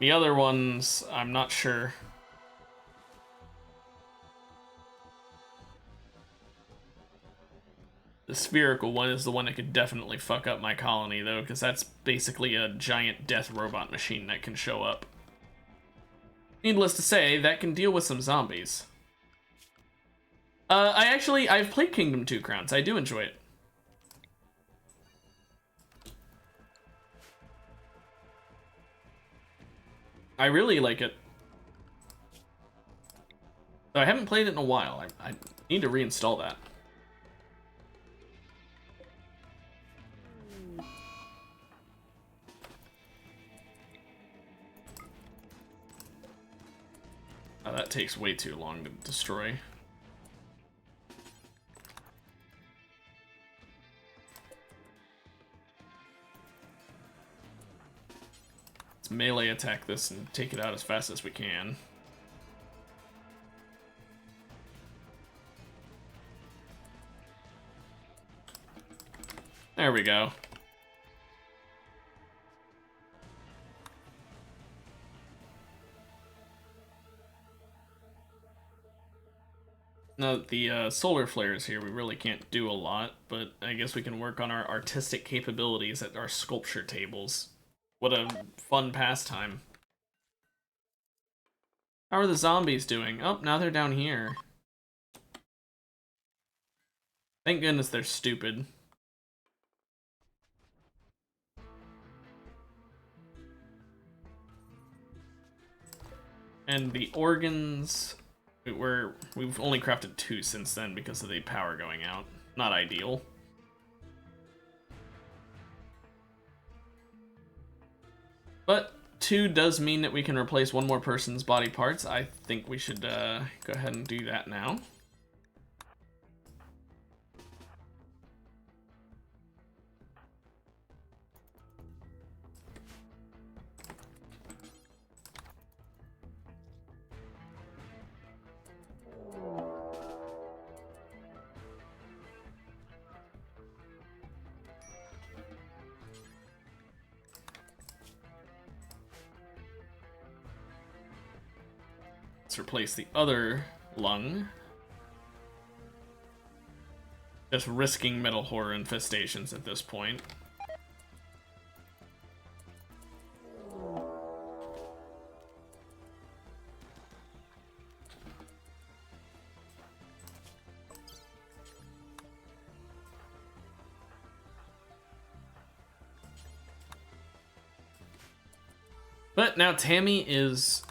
The other ones, I'm not sure. The spherical one is the one that could definitely fuck up my colony, though, because that's basically a giant death robot machine that can show up. Needless to say, that can deal with some zombies. I've played Kingdom 2 Crowns. I do enjoy it. I really like it. I haven't played it in a while. I need to reinstall that. Oh, that takes way too long to destroy. Let's melee attack this and take it out as fast as we can. There we go. Now that the solar flares here, we really can't do a lot, but I guess we can work on our artistic capabilities at our sculpture tables. What a fun pastime. How are the zombies doing? Oh, now they're down here. Thank goodness they're stupid. And the organs... We've only crafted 2 since then because of the power going out. Not ideal. But 2 does mean that we can replace 1 more person's body parts. I think we should go ahead and do that now. Let's replace the other lung. Just risking metal horror infestations at this point. But now Tammy is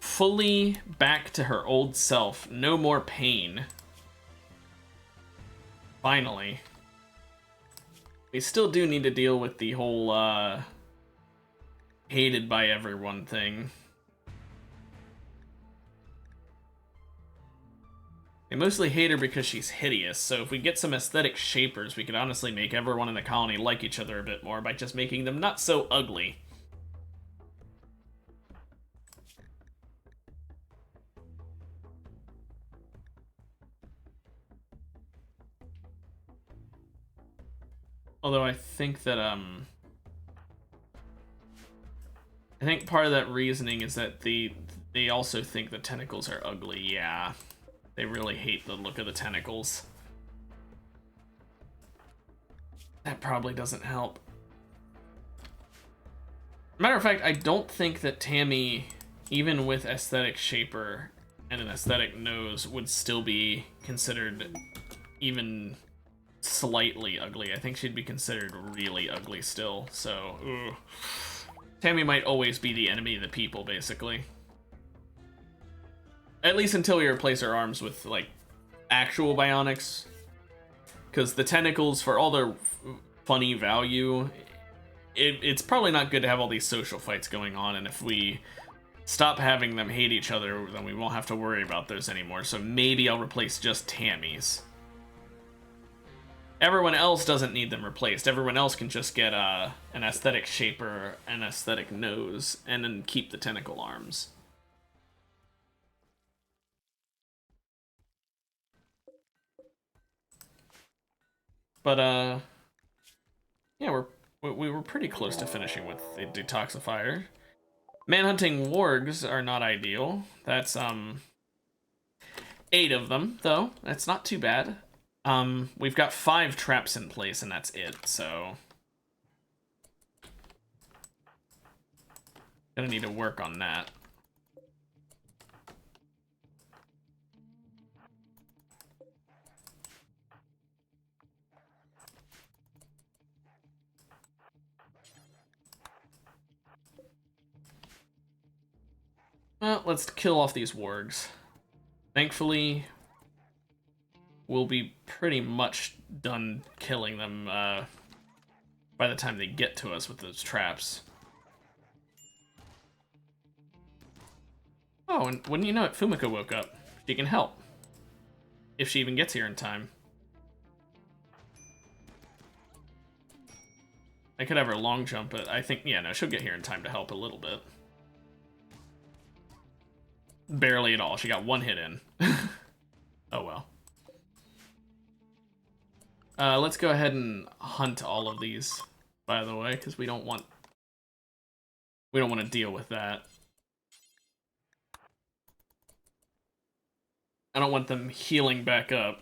fully back to her old self. No more pain. Finally. We still do need to deal with the whole, hated by everyone thing. They mostly hate her because she's hideous, so if we get some aesthetic shapers, we could honestly make everyone in the colony like each other a bit more by just making them not so ugly. Although I think that, I think part of that reasoning is that they also think the tentacles are ugly, yeah. They really hate the look of the tentacles. That probably doesn't help. Matter of fact, I don't think that Tammy, even with aesthetic shaper and an aesthetic nose, would still be considered even slightly ugly. I think she'd be considered really ugly still, so ugh. Tammy might always be the enemy of the people, basically. At least until we replace her arms with, like, actual bionics. Because the tentacles, for all their funny value, it's probably not good to have all these social fights going on, and if we stop having them hate each other, then we won't have to worry about those anymore. So maybe I'll replace just Tammy's. Everyone else doesn't need them replaced. Everyone else can just get an aesthetic shaper, an aesthetic nose, and then keep the tentacle arms. But yeah, we were pretty close to finishing with the detoxifier. Manhunting wargs are not ideal. That's 8 of them though. That's not too bad. We've got 5 traps in place and that's it, so gonna need to work on that. Well, let's kill off these wargs. Thankfully, we'll be pretty much done killing them by the time they get to us with those traps. Oh, and wouldn't you know it, Fumiko woke up. She can help. If she even gets here in time. I could have her long jump, but I think, yeah, no, she'll get here in time to help a little bit. Barely at all. She got 1 hit in. Oh well. Let's go ahead and hunt all of these, by the way, because we don't want to deal with that. I don't want them healing back up.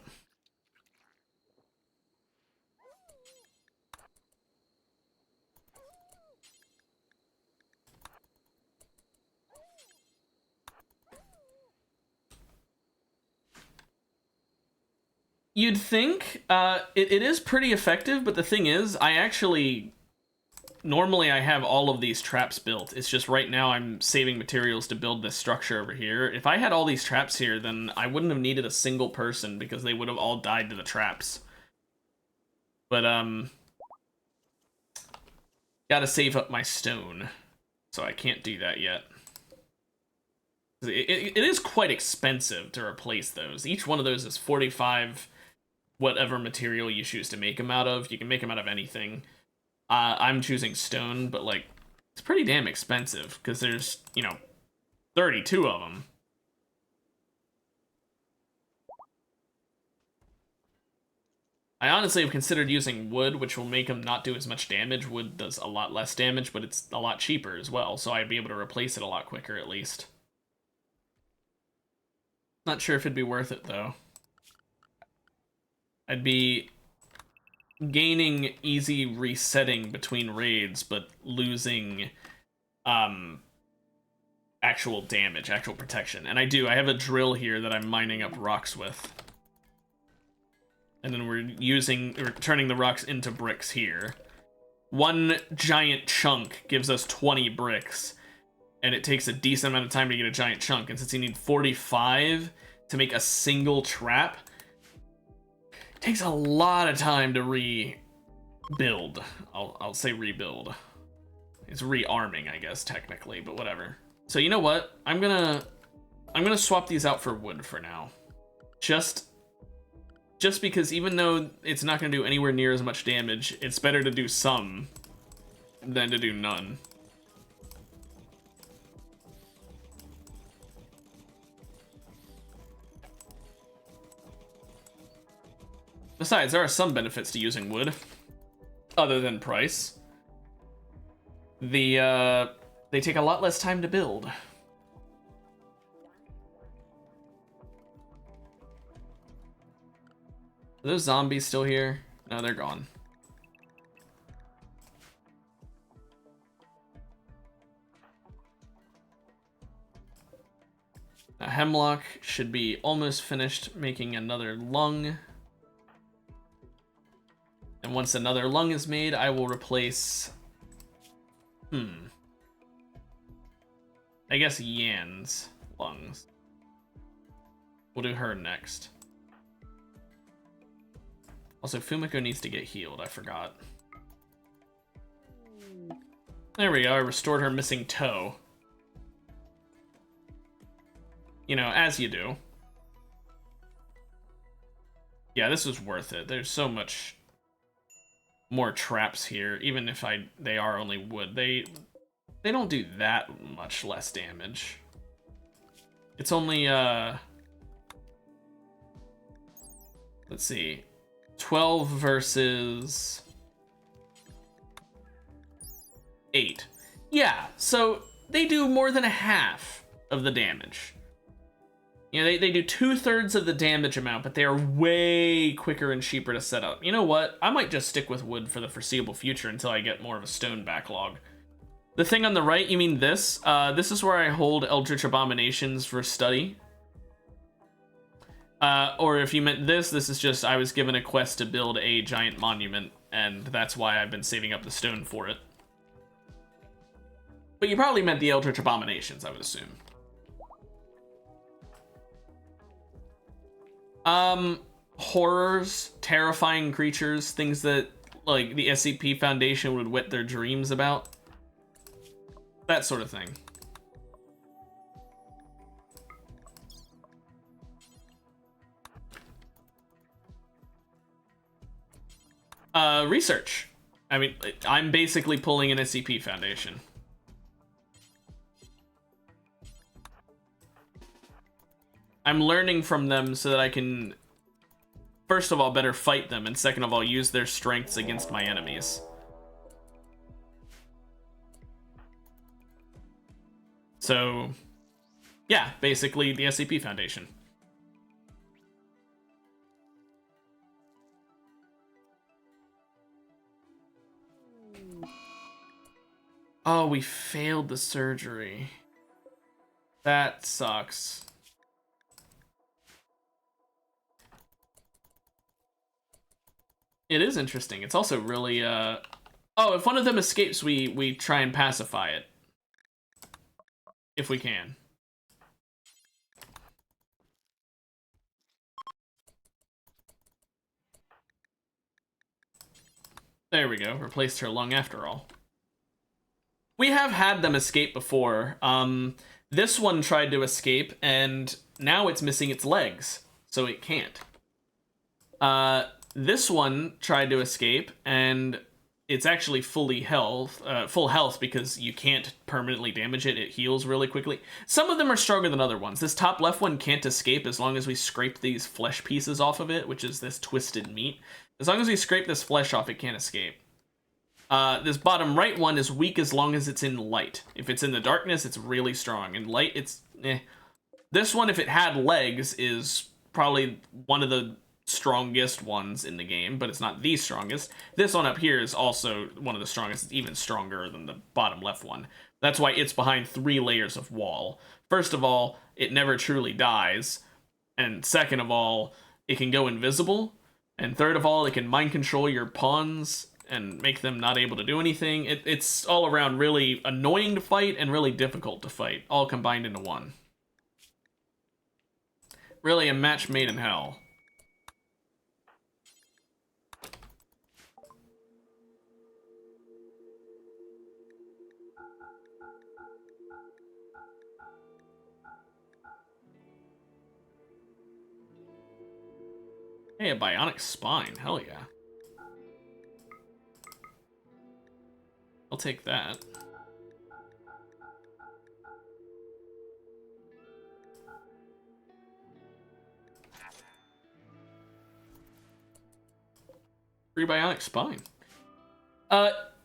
You'd think it is pretty effective, but the thing is, normally I have all of these traps built. It's just right now I'm saving materials to build this structure over here. If I had all these traps here, then I wouldn't have needed a single person because they would have all died to the traps. But, gotta save up my stone, so I can't do that yet. It is quite expensive to replace those. Each one of those is 45... whatever material you choose to make them out of. You can make them out of anything. I'm choosing stone, but like, it's pretty damn expensive because there's, 32 of them. I honestly have considered using wood, which will make them not do as much damage. Wood does a lot less damage, but it's a lot cheaper as well, so I'd be able to replace it a lot quicker at least. Not sure if it'd be worth it though. I'd be gaining easy resetting between raids, but losing actual damage, actual protection. And I have a drill here that I'm mining up rocks with. And then we're turning the rocks into bricks here. 1 giant chunk gives us 20 bricks. And it takes a decent amount of time to get a giant chunk. And since you need 45 to make a single trap, takes a lot of time to rebuild. I'll say rebuild. It's rearming, I guess, technically, but whatever. So you know what? I'm gonna swap these out for wood for now. Just because even though it's not gonna do anywhere near as much damage, it's better to do some than to do none. Besides, there are some benefits to using wood, other than price. They take a lot less time to build. Are those zombies still here? No, they're gone. Now, Hemlock should be almost finished making another lung. And once another lung is made, I will replace... I guess Yan's lungs. We'll do her next. Also, Fumiko needs to get healed, I forgot. There we go, I restored her missing toe. you know, as you do. Yeah, this was worth it. There's so much more traps here, even if they are only wood. They don't do that much less damage. It's only let's see, 12 versus 8. Yeah, so they do more than a half of the damage. You know, they do 2/3 of the damage amount, but they are way quicker and cheaper to set up. You know what? I might just stick with wood for the foreseeable future until I get more of a stone backlog. The thing on the right, you mean this? This is where I hold Eldritch Abominations for study. Or if you meant this is just I was given a quest to build a giant monument, and that's why I've been saving up the stone for it. But you probably meant the Eldritch Abominations, I would assume. Horrors, terrifying creatures, things that, like, the SCP Foundation would whet their dreams about. That sort of thing. Research. I mean, I'm basically pulling an SCP Foundation. I'm learning from them so that I can, first of all, better fight them, and second of all, use their strengths against my enemies. So, yeah, basically the SCP Foundation. Oh, we failed the surgery. That sucks. It is interesting. It's also really, oh, if one of them escapes, we try and pacify it. If we can. There we go. Replaced her lung after all. We have had them escape before. This one tried to escape, and now it's missing its legs, so it can't. This one tried to escape, and it's actually full health because you can't permanently damage it. It heals really quickly. Some of them are stronger than other ones. This top left one can't escape as long as we scrape these flesh pieces off of it, which is this twisted meat. As long as we scrape this flesh off, it can't escape. This bottom right one is weak as long as it's in light. If it's in the darkness, it's really strong. In light, it's eh. This one, if it had legs, is probably one of the strongest ones in the game, but it's not the strongest. This one up here is also one of the strongest. It's even stronger than the bottom left one. That's why it's behind 3 layers of wall. First of all, it never truly dies. And second of all, it can go invisible. And third of all, it can mind control your pawns and make them not able to do anything. It's all around really annoying to fight and really difficult to fight, all combined into one. Really a match made in hell. Hey, a bionic spine. Hell yeah. I'll take that. Free bionic spine.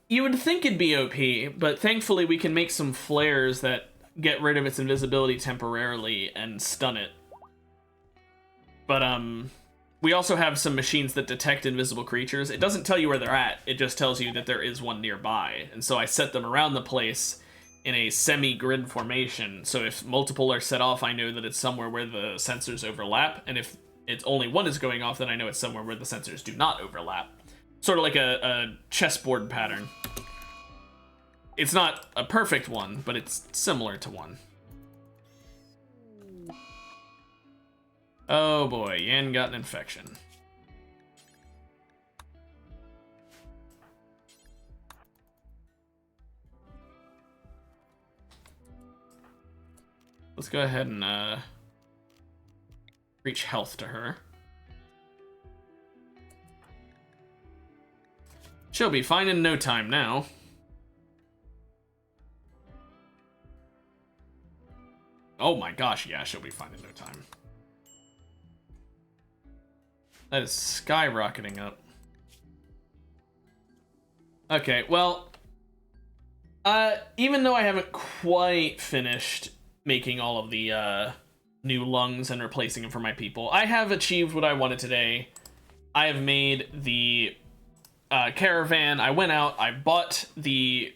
You would think it'd be OP, but thankfully we can make some flares that get rid of its invisibility temporarily and stun it. But, we also have some machines that detect invisible creatures. It doesn't tell you where they're at, it just tells you that there is one nearby. And so I set them around the place in a semi-grid formation, so if multiple are set off, I know that it's somewhere where the sensors overlap, and if it's only one is going off, then I know it's somewhere where the sensors do not overlap. Sort of like a chessboard pattern. It's not a perfect one, but it's similar to one. Oh boy, Yan got an infection. Let's go ahead and Reach health to her. She'll be fine in no time now. Oh my gosh, yeah, she'll be fine in no time. That is skyrocketing up. Okay, well, even though I haven't quite finished making all of the new lungs and replacing them for my people, I have achieved what I wanted today. I have made the caravan. I went out, I bought the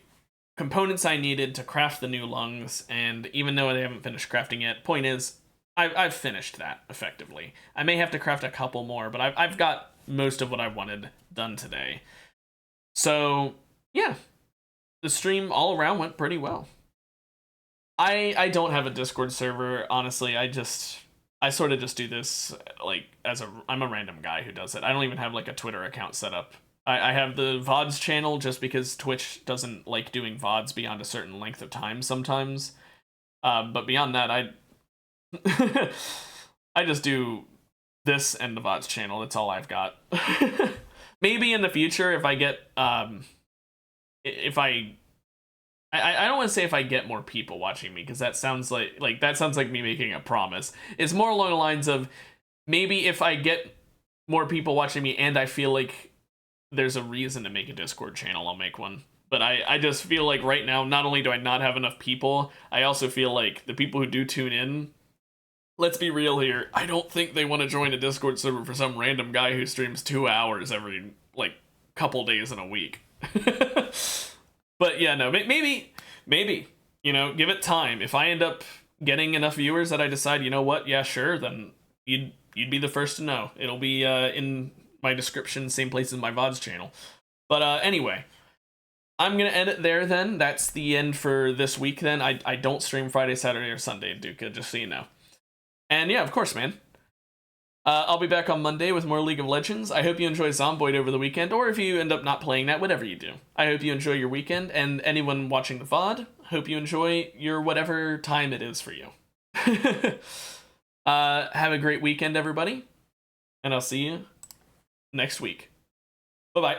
components I needed to craft the new lungs, and even though I haven't finished crafting yet, point is, I've finished that effectively. I may have to craft a couple more, but I've got most of what I wanted done today. So, yeah, the stream all around went pretty well. I don't have a Discord server, honestly. I sort of just do this, like, I'm a random guy who does it. I don't even have, like, a Twitter account set up. I have the VODs channel just because Twitch doesn't like doing VODs beyond a certain length of time sometimes. But beyond that, I just do this and the VODs channel. That's all I've got. Maybe in the future, if I get, if I don't want to say if I get more people watching me, because that sounds like that sounds like me making a promise. It's more along the lines of, maybe if I get more people watching me and I feel like there's a reason to make a Discord channel, I'll make one. But I just feel like right now, not only do I not have enough people, I also feel like the people who do tune in, let's be real here, I don't think they want to join a Discord server for some random guy who streams 2 hours every, like, couple days in a week. But yeah, no, maybe, you know, give it time. If I end up getting enough viewers that I decide, you know what, yeah, sure, then you'd be the first to know. It'll be in my description, same place as my VODs channel. But anyway, I'm gonna end it there then. That's the end for this week then. I don't stream Friday, Saturday, or Sunday, Duca, just so you know. And yeah, of course, man. I'll be back on Monday with more League of Legends. I hope you enjoy Zomboid over the weekend, or if you end up not playing that, whatever you do. I hope you enjoy your weekend, and anyone watching the VOD, hope you enjoy your whatever time it is for you. Have a great weekend, everybody, and I'll see you next week. Bye-bye.